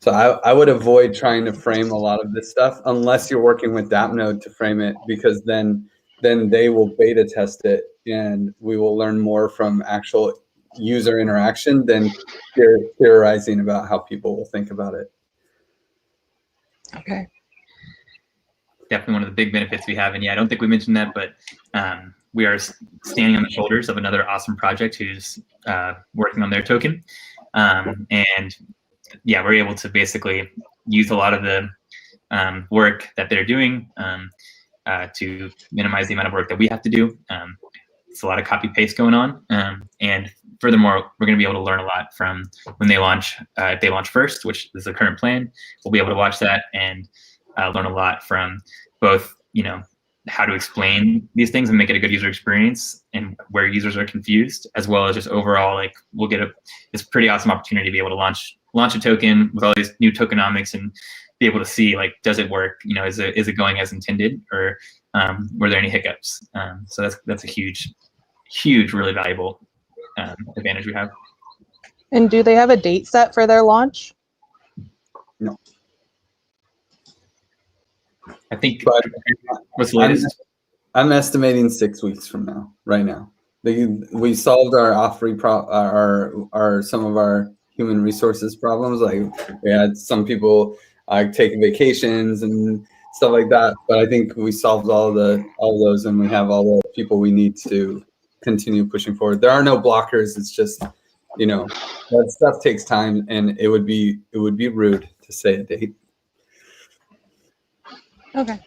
So I would avoid trying to frame a lot of this stuff unless you're working with DAppNode to frame it, because then they will beta test it and we will learn more from actual user interaction than theorizing about how people will think about it. Okay. Definitely one of the big benefits we have. And yeah, I don't think we mentioned that, but we are standing on the shoulders of another awesome project who's working on their token. And yeah, we're able to basically use a lot of the work that they're doing to minimize the amount of work that we have to do. It's a lot of copy paste going on. And furthermore, we're going to be able to learn a lot from when they launch. If they launch first, which is the current plan, we'll be able to watch that and learn a lot from both, how to explain these things and make it a good user experience and where users are confused, as well as just overall, like we'll get this pretty awesome opportunity to be able to launch a token with all these new tokenomics and be able to see, like, does it work? Is it going as intended, or were there any hiccups? So that's a huge, really valuable advantage we have. And do they have a date set for their launch? No. I think. What's the latest? I'm estimating 6 weeks from now. Right now, we solved our our some of our human resources problems. Like we had some people taking vacations and stuff like that. But I think we solved all those, and we have all the people we need to continue pushing forward. There are no blockers. It's just, that stuff takes time, and it would be rude to say a date. Okay.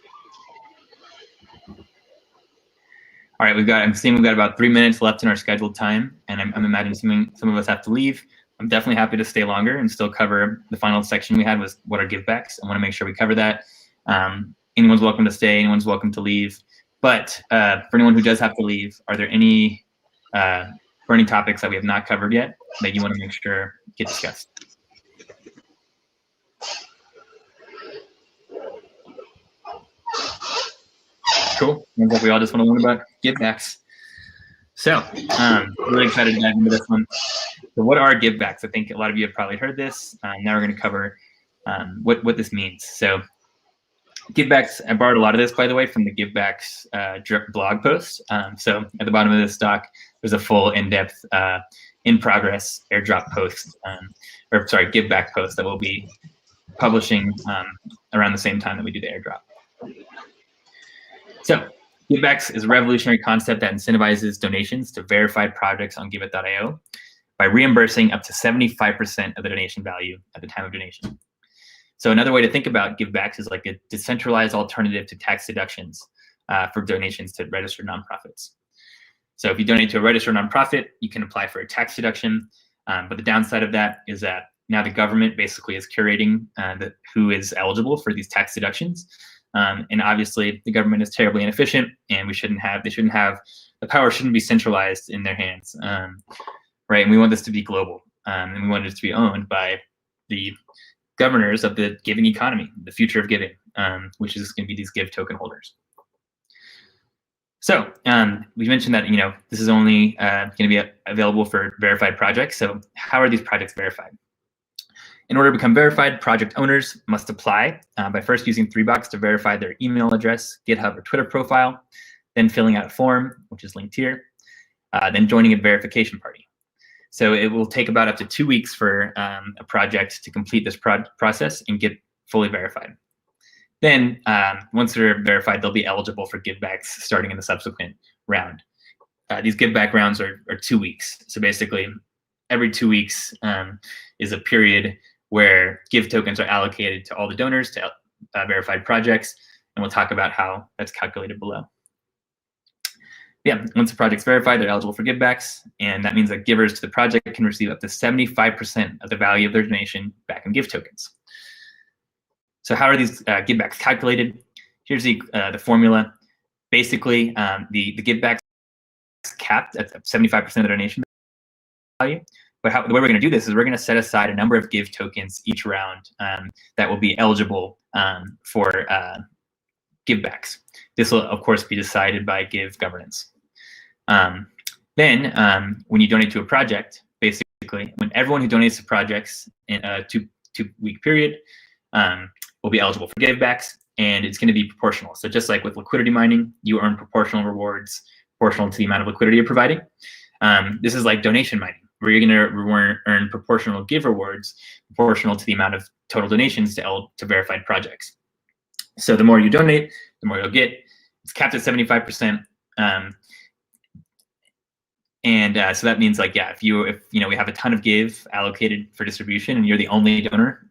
All right, I'm seeing we've got about 3 minutes left in our scheduled time, and I'm imagining some of us have to leave. I'm definitely happy to stay longer and still cover the final section we had was what are givebacks. I want to make sure we cover that. Anyone's welcome to stay, anyone's welcome to leave. But for anyone who does have to leave, are there any burning topics that we have not covered yet that you want to make sure get discussed? Cool. Sounds like we all just want to learn about givebacks. So really excited to dive into this one. So what are givebacks? I think a lot of you have probably heard this. Now we're going to cover what this means. So givebacks, I borrowed a lot of this, by the way, from the givebacks blog post. So at the bottom of this doc, there's a full in-depth, in-progress airdrop post, giveback post that we'll be publishing around the same time that we do the airdrop. So givebacks is a revolutionary concept that incentivizes donations to verified projects on Giveth.io by reimbursing up to 75% of the donation value at the time of donation. So another way to think about givebacks is like a decentralized alternative to tax deductions for donations to registered nonprofits. So if you donate to a registered nonprofit, you can apply for a tax deduction. But the downside of that is that now the government basically is curating who is eligible for these tax deductions. And obviously the government is terribly inefficient, and the power shouldn't be centralized in their hands, right? And we want this to be global, and we want it to be owned by the governors of the giving economy, the future of giving, which is going to be these Give token holders. So we mentioned that this is only going to be available for verified projects. So how are these projects verified? In order to become verified, project owners must apply by first using 3box to verify their email address, GitHub, or Twitter profile, then filling out a form, which is linked here, then joining a verification party. So it will take about up to 2 weeks for a project to complete this process and get fully verified. Then once they're verified, they'll be eligible for givebacks starting in the subsequent round. These giveback rounds are 2 weeks. So basically every 2 weeks is a period where Give tokens are allocated to all the donors to verified projects. And we'll talk about how that's calculated below. Yeah, once the project's verified, they're eligible for givebacks, and that means that givers to the project can receive up to 75% of the value of their donation back in Give tokens. So how are these givebacks calculated? Here's the formula. Basically, the givebacks capped at 75% of the donation value. But the way we're going to do this is we're going to set aside a number of Give tokens each round that will be eligible for givebacks. This will, of course, be decided by Give governance. Then, when you donate to a project, basically, when everyone who donates to projects in a two-week period will be eligible for givebacks, and it's going to be proportional. So just like with liquidity mining, you earn proportional rewards proportional to the amount of liquidity you're providing. This is like donation mining, where you're going to earn proportional Give rewards proportional to the amount of total donations to verified projects. So the more you donate, the more you'll get. It's capped at 75%. So that means, like, yeah, if we have a ton of Give allocated for distribution and you're the only donor,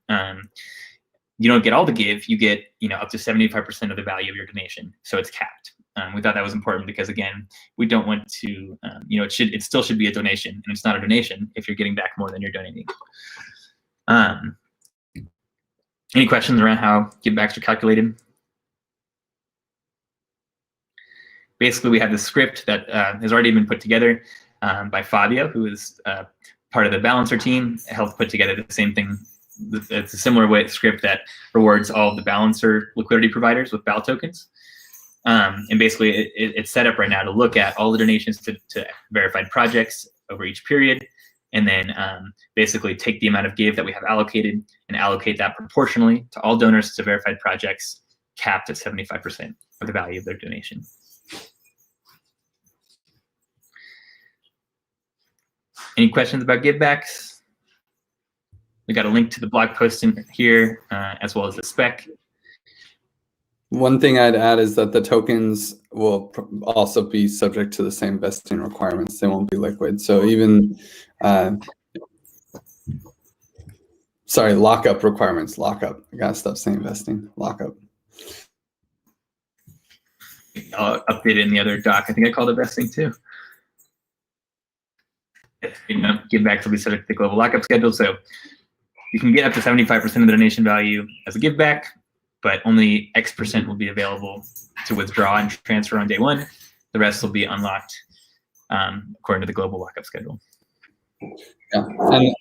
you don't get all the Give. You get up to 75% of the value of your donation. So it's capped. We thought that was important because, again, we don't want to it still should be a donation, and it's not a donation if you're getting back more than you're donating. Any questions around how givebacks are calculated? Basically, we have the script that has already been put together by Fabio, who is part of the Balancer team, helped put together the same thing. It's a similar script that rewards all of the Balancer liquidity providers with BAL tokens. And basically, it's set up right now to look at all the donations to verified projects over each period, and then basically take the amount of Give that we have allocated and allocate that proportionally to all donors to verified projects, capped at 75% of the value of their donation. Any questions about givebacks? We got a link to the blog post in here, as well as the spec. One thing I'd add is that the tokens will also be subject to the same vesting requirements. They won't be liquid. So even, lockup requirements, lockup. I gotta stop saying vesting, lockup. I'll update it in the other doc. I think I called it vesting too. Givebacks will be subject to the global lockup schedule. So you can get up to 75% of the donation value as a giveback, but only X% will be available to withdraw and transfer on day one. The rest will be unlocked according to the global lockup schedule. Yeah,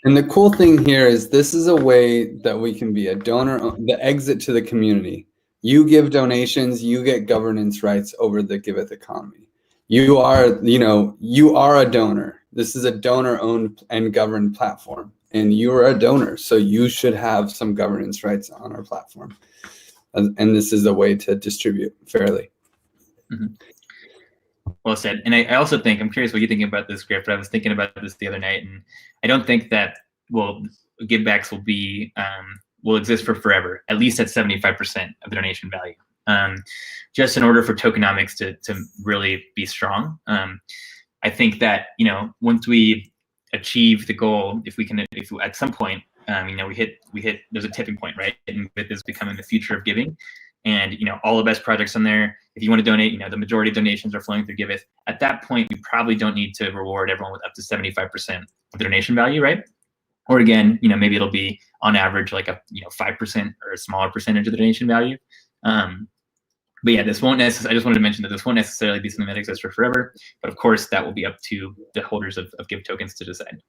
and the cool thing here is this is a way that we can be a donor, the exit to the community. You give donations, you get governance rights over the Giveth economy. you are, you are a donor. This is a donor-owned and governed platform, and you are a donor, so you should have some governance rights on our platform. And this is a way to distribute fairly. Mm-hmm. Well said. And I also think, I'm curious what you're thinking about this, Griff, but I was thinking about this the other night, and I don't think that givebacks will exist for forever, at least at 75% of the donation value. Just in order for tokenomics to really be strong. I think that, once we achieve the goal, if at some point, we hit, there's a tipping point, right? And Giveth is becoming the future of giving. And, all the best projects on there, if you want to donate, the majority of donations are flowing through Giveth. At that point, we probably don't need to reward everyone with up to 75% of the donation value, right? Or again, maybe it'll be on average like a 5% or a smaller percentage of the donation value. But yeah, this won't necessarily, I just wanted to mention that this won't necessarily be something that exists for forever, but of course that will be up to the holders of Give tokens to decide.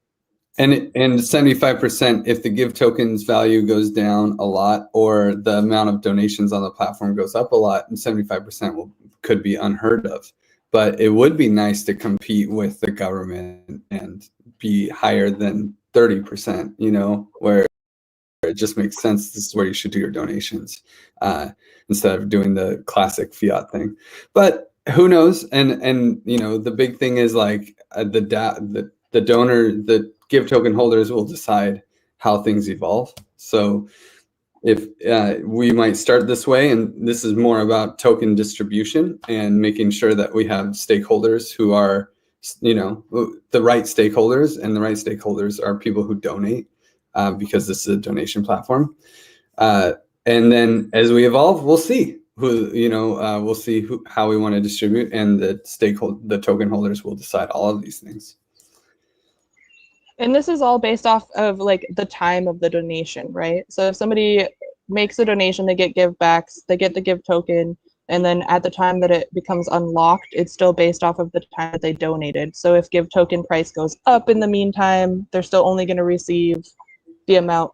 And 75%, if the Give tokens value goes down a lot or the amount of donations on the platform goes up a lot, and 75% could be unheard of. But it would be nice to compete with the government and be higher than 30%, where it just makes sense. This is where you should do your donations instead of doing the classic fiat thing. But who knows? And the big thing is like the Give token holders will decide how things evolve. So if we might start this way, and this is more about token distribution and making sure that we have stakeholders who are, the right stakeholders, and the right stakeholders are people who donate because this is a donation platform. And then as we evolve, we'll see how we want to distribute, and the token holders will decide all of these things. And this is all based off of like the time of the donation, right? So if somebody makes a donation, they get give backs, they get the Give token, and then at the time that it becomes unlocked, it's still based off of the time that they donated. So if Give token price goes up in the meantime, they're still only going to receive the amount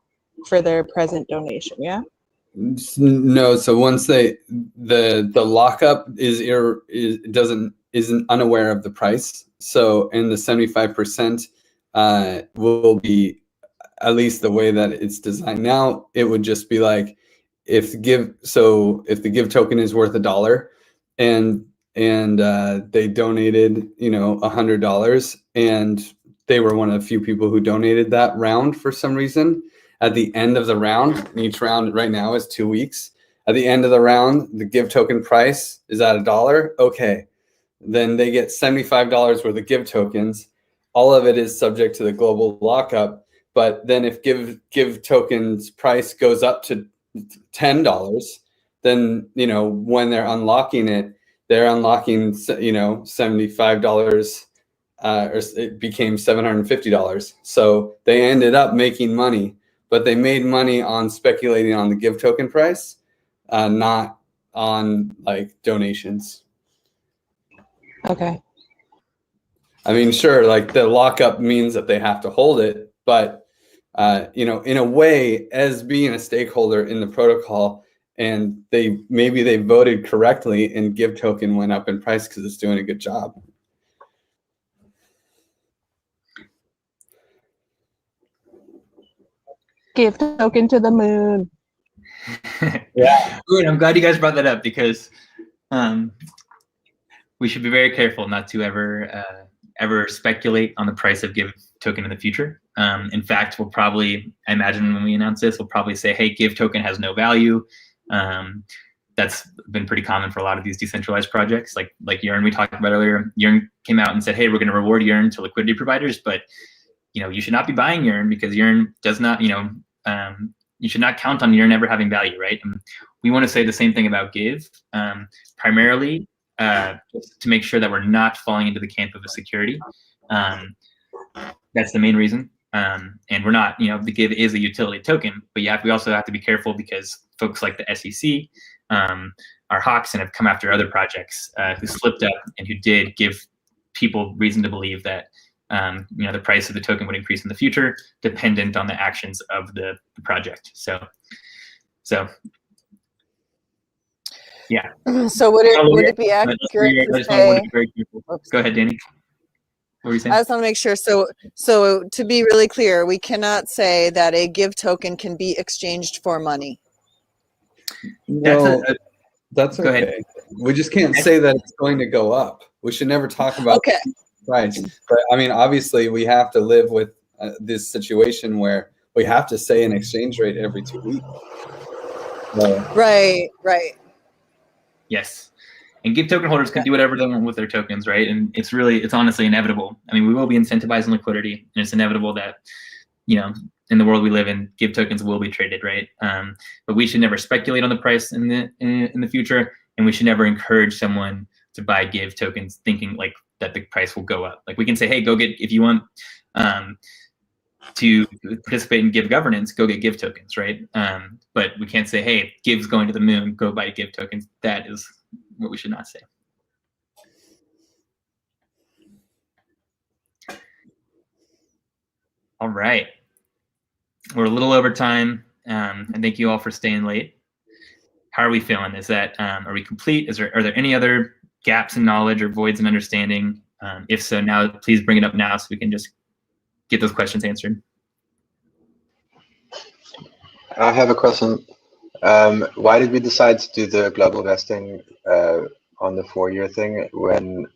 for their present donation, yeah? No, so once the lockup isn't unaware of the price. So in the 75%, will be, at least the way that it's designed now, it would just be like if the Give token is worth $1 and they donated $100, and they were one of the few people who donated that round for some reason. At the end of the round, and each round right now is 2 weeks. At the end of the round, the Give token price is at $1. Okay, then they get $75 worth of Give tokens. All of it is subject to the global lockup. But then if Give tokens price goes up to $10, then, when they're unlocking it, they're unlocking, $75, or it became $750. So they ended up making money, but they made money on speculating on the Give token price, not on like donations. Okay. I mean, sure, like the lockup means that they have to hold it, but in a way, as being a stakeholder in the protocol, and maybe they voted correctly, and Give token went up in price because it's doing a good job. Give token to the moon. Yeah, good. I'm glad you guys brought that up, because we should be very careful not to ever speculate on the price of Give token in the future. In fact, I imagine when we announce this, we'll probably say, hey, Give token has no value. That's been pretty common for a lot of these decentralized projects. Like Yearn we talked about earlier. Yearn came out and said, hey, we're going to reward Yearn to liquidity providers, but you should not be buying Yearn, because Yearn does not, you should not count on Yearn ever having value, right? And we want to say the same thing about Give, primarily just to make sure that we're not falling into the camp of a security. That's the main reason. And we're not, the Give is a utility token, but we also have to be careful, because folks like the SEC are hawks and have come after other projects who slipped up and who did give people reason to believe that the price of the token would increase in the future, dependent on the actions of the project. So Yeah. So would it be accurate I to just want to say? be very careful. Go ahead, Danny. What were you saying? I just want to make sure. So to be really clear, we cannot say that a give token can be exchanged for money. No, that's go ahead. okay. We just can't say that it's going to go up. We should never talk about Okay. price. But I mean, obviously, we have to live with this situation where we have to say an exchange rate every 2 weeks. Right. Yes. And give token holders can do whatever they want with their tokens, right? And it's honestly inevitable. I mean, we will be incentivizing liquidity, and it's inevitable that, in the world we live in, give tokens will be traded, right? But we should never speculate on the price in the future, and we should never encourage someone to buy give tokens thinking like that the price will go up. Like we can say, hey, go get, if you want to participate in give governance, go get give tokens, right? But we can't say, hey, give's going to the moon, go buy give tokens. That is what we should not say. All right. We're a little over time, and thank you all for staying late. How are we feeling? Is that, are we complete? Are there any other gaps in knowledge or voids in understanding? If so, now please bring it up now so we can just get those questions answered. I have a question. Why did we decide to do the global vesting on the 4-year thing when,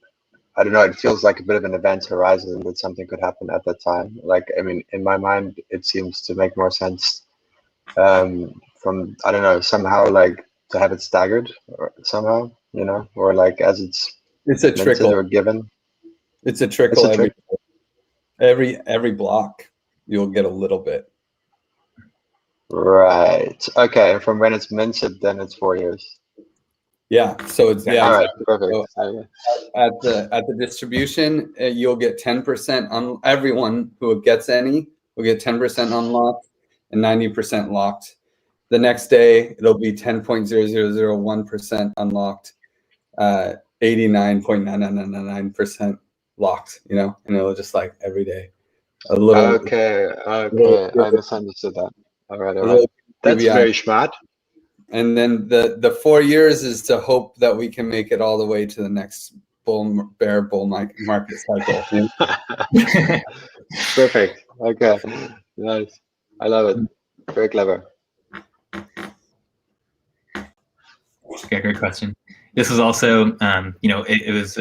I don't know, it feels like a bit of an event horizon that something could happen at that time? Like, I mean, in my mind, it seems to make more sense from, I don't know, somehow like to have it staggered or somehow, or like as it's a trickle or given. It's a trickle every block. You'll get a little bit. Right. Okay. And from when it's minted, then it's 4 years. Yeah. So it's All right. Perfect. So at the distribution, you'll get 10% on everyone who gets any will get 10% unlocked and 90% locked. The next day it'll be 10.0001% unlocked, 89.9999% locked. And it'll just like every day a little. Okay. I misunderstood that. All right. That's very smart. And then the 4 years is to hope that we can make it all the way to the next bull market cycle. Perfect. Okay. Nice. I love it. Very clever. Okay, great question. This was also, it was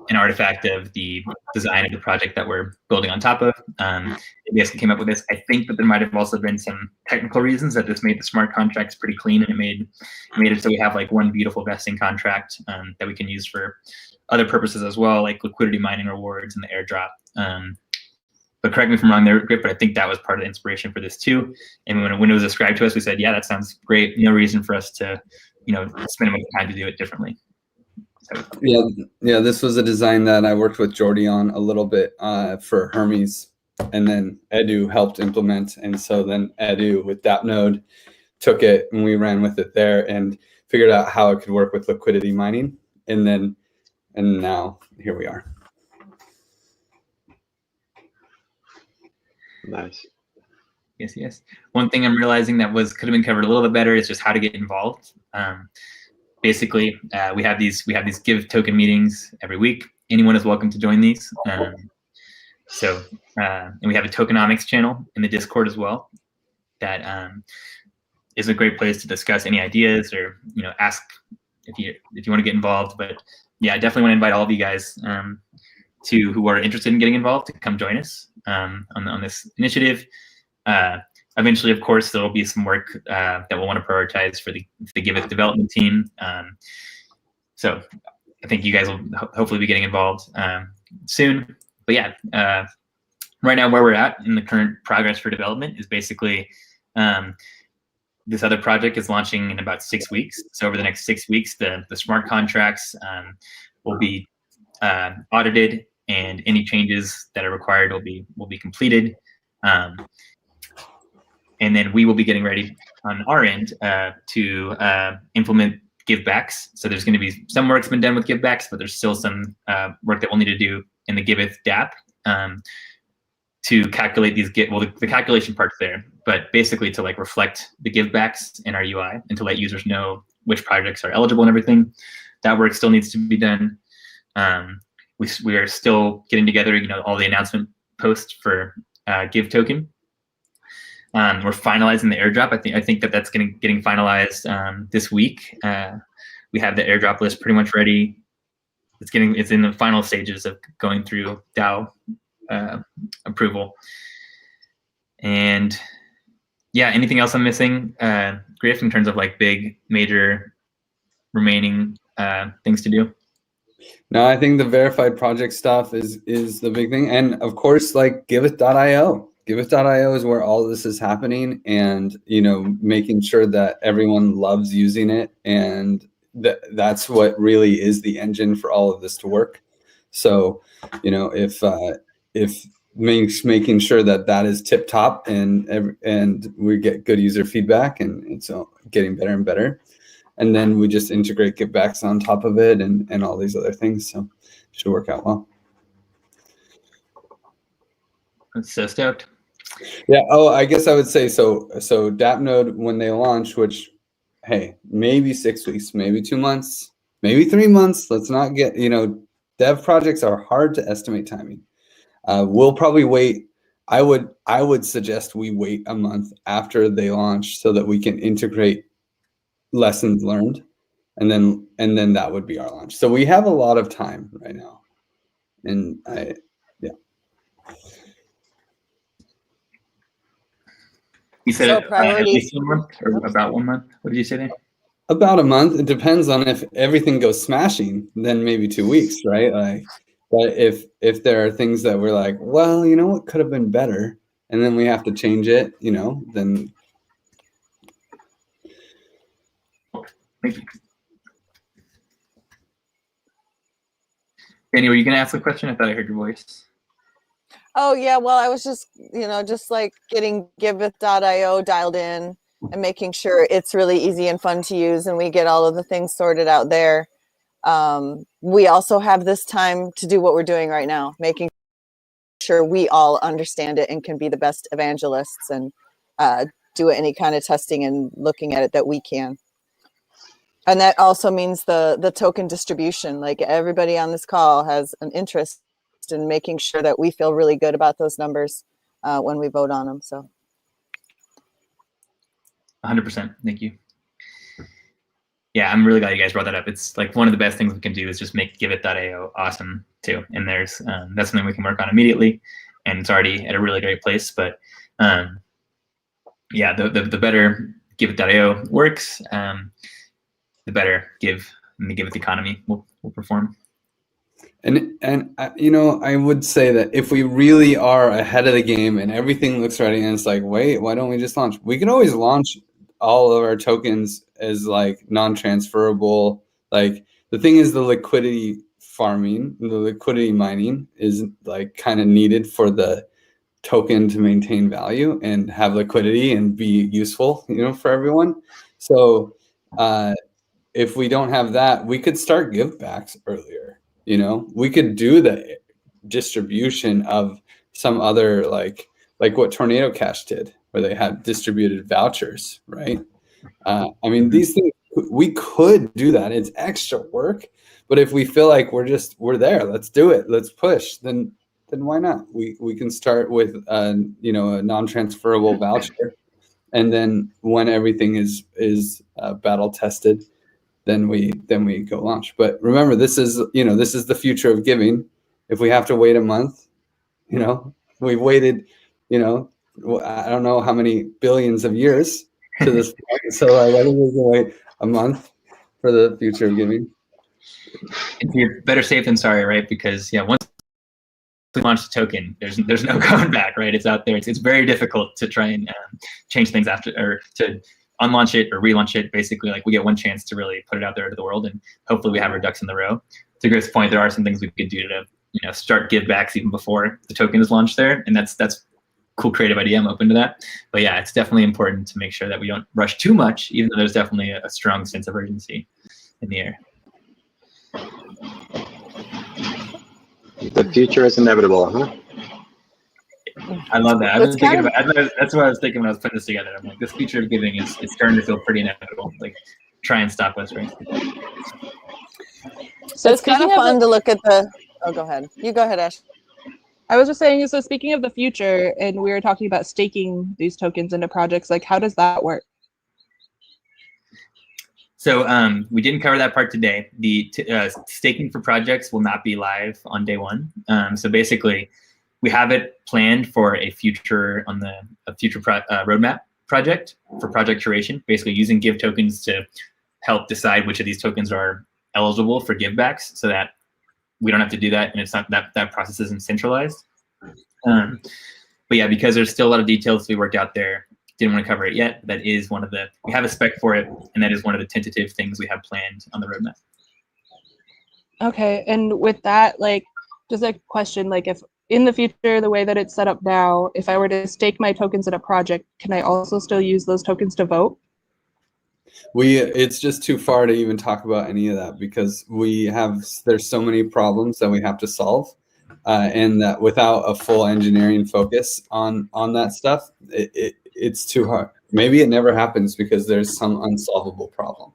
an artifact of the design of the project that we're building on top of. It basically came up with this. I think that there might have also been some technical reasons that this made the smart contracts pretty clean, and it made it so we have like one beautiful vesting contract that we can use for other purposes as well, like liquidity mining rewards and the airdrop. But correct me if I'm wrong there, Grip, but I think that was part of the inspiration for this too. And when it was described to us, we said, yeah, that sounds great. No reason for us to, spend much time to do it differently. So. Yeah. This was a design that I worked with Jordy on a little bit for Hermes, and then Edu helped implement. And so then Edu with DAppNode took it and we ran with it there and figured out how it could work with liquidity mining. And now here we are. Nice. Yes. One thing I'm realizing that could have been covered a little bit better is just how to get involved. Basically, we have these give token meetings every week. Anyone is welcome to join these. And we have a tokenomics channel in the Discord as well. That is a great place to discuss any ideas or ask if you want to get involved. But yeah, I definitely want to invite all of you guys who are interested in getting involved to come join us on this initiative. Eventually, of course, there will be some work that we'll want to prioritize for the Giveth development team. So I think you guys will hopefully be getting involved soon. But yeah, right now where we're at in the current progress for development is basically this other project is launching in about 6 weeks. So over the next 6 weeks, the smart contracts will be audited, and any changes that are required will be completed. And then we will be getting ready on our end to implement givebacks. So there's going to be some work's been done with givebacks, but there's still some work that we'll need to do in the Giveth DApp to calculate these the calculation part's there, but basically to like reflect the givebacks in our UI and to let users know which projects are eligible and everything. That work still needs to be done. We are still getting together, all the announcement posts for Give token. We're finalizing the airdrop. I think that's getting finalized this week. We have the airdrop list pretty much ready. It's in the final stages of going through DAO approval. And yeah, anything else I'm missing, Griff, in terms of like big major remaining things to do? No, I think the verified project stuff is the big thing. And of course, like Giveth.io. Giveth.io is where all this is happening, and making sure that everyone loves using it, and that's what really is the engine for all of this to work. So, if making sure that is tip top, and we get good user feedback, and it's getting better and better. And then we just integrate givebacks on top of it and all these other things. So it should work out well. I'm so stoked. Yeah. Oh, I guess I would say so DAppNode, when they launch, which, hey, maybe 6 weeks, maybe 2 months, maybe 3 months. Let's not get, dev projects are hard to estimate timing. We'll probably wait. I would suggest we wait a month after they launch so that we can integrate lessons learned, and then that would be our launch. So we have a lot of time right now, and You said So at least 1 month, or about 1 month. What did you say there? About a month. It depends on if everything goes smashing, then maybe 2 weeks, right? Like, but if there are things that we're like, well, what could have been better, and then we have to change it, then. Thank you. Danny, were you going to ask a question? I thought I heard your voice. Oh yeah, well, I was just just like getting Giveth.io dialed in and making sure it's really easy and fun to use, and we get all of the things sorted out there. We also have this time to do what we're doing right now, making sure we all understand it and can be the best evangelists and do any kind of testing and looking at it that we can. And that also means the token distribution. Like, everybody on this call has an interest in making sure that we feel really good about those numbers when we vote on them. So 100%. Thank you. Yeah, I'm really glad you guys brought that up. It's like one of the best things we can do is just make Giveth.io awesome too. And there's that's something we can work on immediately, and it's already at a really great place. But yeah, the better Giveth.io works, the better Give and the Giveth economy will perform. And I would say that if we really are ahead of the game and everything looks ready, and it's like, wait, why don't we just launch? We could always launch all of our tokens as like non-transferable. Like, the thing is, the liquidity farming, the liquidity mining is like kind of needed for the token to maintain value and have liquidity and be useful, for everyone. So if we don't have that, we could start givebacks earlier. We could do the distribution of some other, like what Tornado Cash did, where they had distributed vouchers, right? I mean, these things, we could do that. It's extra work, but if we feel like we're there, let's do it, let's push, then why not? We can start with a non-transferable voucher, and then when everything is battle tested, then we go launch. But remember, this is the future of giving. If we have to wait a month, we've waited, I don't know how many billions of years to this point. So I think we can wait a month for the future of giving. You're better safe than sorry, right? Because once we launch the token, there's no going back, right? It's out there. It's very difficult to try and change things after, or to unlaunch it or relaunch it. Basically, like, we get one chance to really put it out there to the world, and hopefully we have our ducks in the row. To Griff's point, there are some things we could do to start givebacks even before the token is launched there, and that's cool, creative idea. I'm open to that. But yeah, it's definitely important to make sure that we don't rush too much, even though there's definitely a strong sense of urgency in the air. The future is inevitable, huh? I love that. That's what I was thinking when I was putting this together. I'm like, this future of giving is starting to feel pretty inevitable. Like, try and stop us, right? So it's kind of fun to look at the. Oh, go ahead. You go ahead, Ash. I was just saying, so speaking of the future, and we were talking about staking these tokens into projects, like how does that work? So we didn't cover that part today. The staking for projects will not be live on day one. So basically, we have it planned for a future roadmap project for project curation, basically using Give tokens to help decide which of these tokens are eligible for givebacks, so that we don't have to do that, and it's not that process isn't centralized. But yeah, because there's still a lot of details to be worked out there, didn't want to cover it yet. That is one of the, we have a spec for it, and that is one of the tentative things we have planned on the roadmap. Okay, and with that, like, just a question, like if in the future, the way that it's set up now, if I were to stake my tokens in a project, can I also still use those tokens to vote? It's just too far to even talk about any of that, because there's so many problems that we have to solve, and that without a full engineering focus on that stuff, it's too hard. Maybe it never happens because there's some unsolvable problem.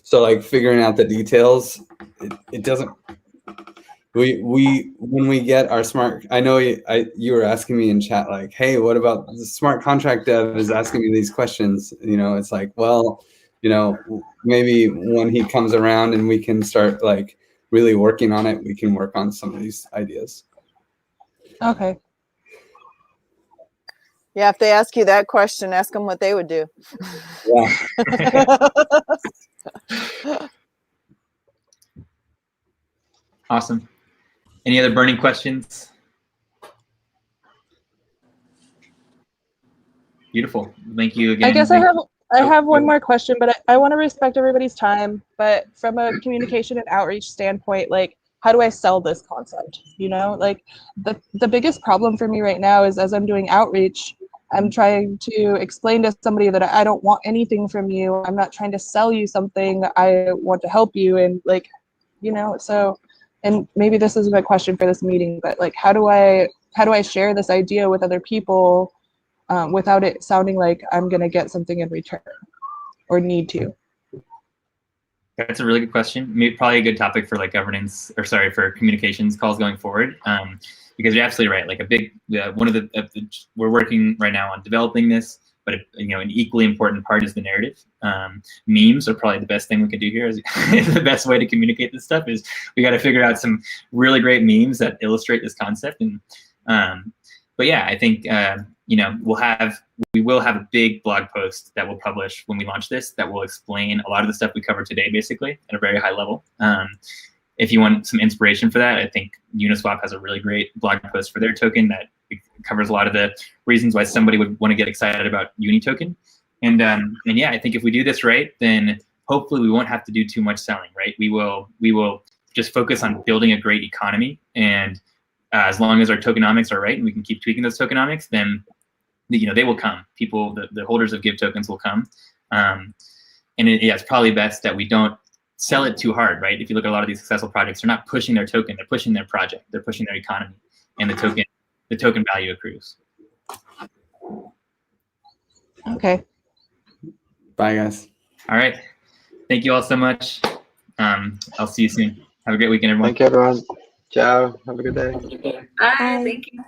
So like figuring out the details, it doesn't. When we get our smart, I know you were asking me in chat, like, hey, what about the smart contract dev is asking me these questions? You know, it's like, well, you know, maybe when he comes around and we can start like really working on it, we can work on some of these ideas. Okay. Yeah, if they ask you that question, ask them what they would do. Yeah. Awesome. Any other burning questions? Beautiful. Thank you again. I guess I have one more question, but I want to respect everybody's time. But from a communication and outreach standpoint, like, how do I sell this concept? You know, like the biggest problem for me right now is as I'm doing outreach, I'm trying to explain to somebody that I don't want anything from you. I'm not trying to sell you something. I want to help you. And like, you know, so, and maybe this isn't a question for this meeting, but like, how do I share this idea with other people without it sounding like I'm going to get something in return or need to? That's a really good question. Maybe probably a good topic for like governance, or sorry, for communications calls going forward. Because you're absolutely right. Like a big, one of the we're working right now on developing this, but you know, an equally important part is the narrative. Memes are probably the best thing we can do here. Is the best way to communicate this stuff is we got to figure out some really great memes that illustrate this concept. And but yeah, I think you know, we will have a big blog post that we'll publish when we launch this that will explain a lot of the stuff we covered today, basically at a very high level. If you want some inspiration for that, I think Uniswap has a really great blog post for their token that covers a lot of the reasons why somebody would want to get excited about Uni token. And yeah, I think if we do this right, then hopefully we won't have to do too much selling, right? We will just focus on building a great economy, and as long as our tokenomics are right and we can keep tweaking those tokenomics, then you know, they will come. People, the holders of Give tokens will come. And yeah, it's probably best that we don't sell it too hard, right? If you look at a lot of these successful projects, they're not pushing their token, they're pushing their project, they're pushing their economy, and the token value accrues. Okay. Bye, guys. All right. Thank you all so much. I'll see you soon. Have a great weekend, everyone. Thank you, everyone. Ciao. Have a good day. Bye. Thank you.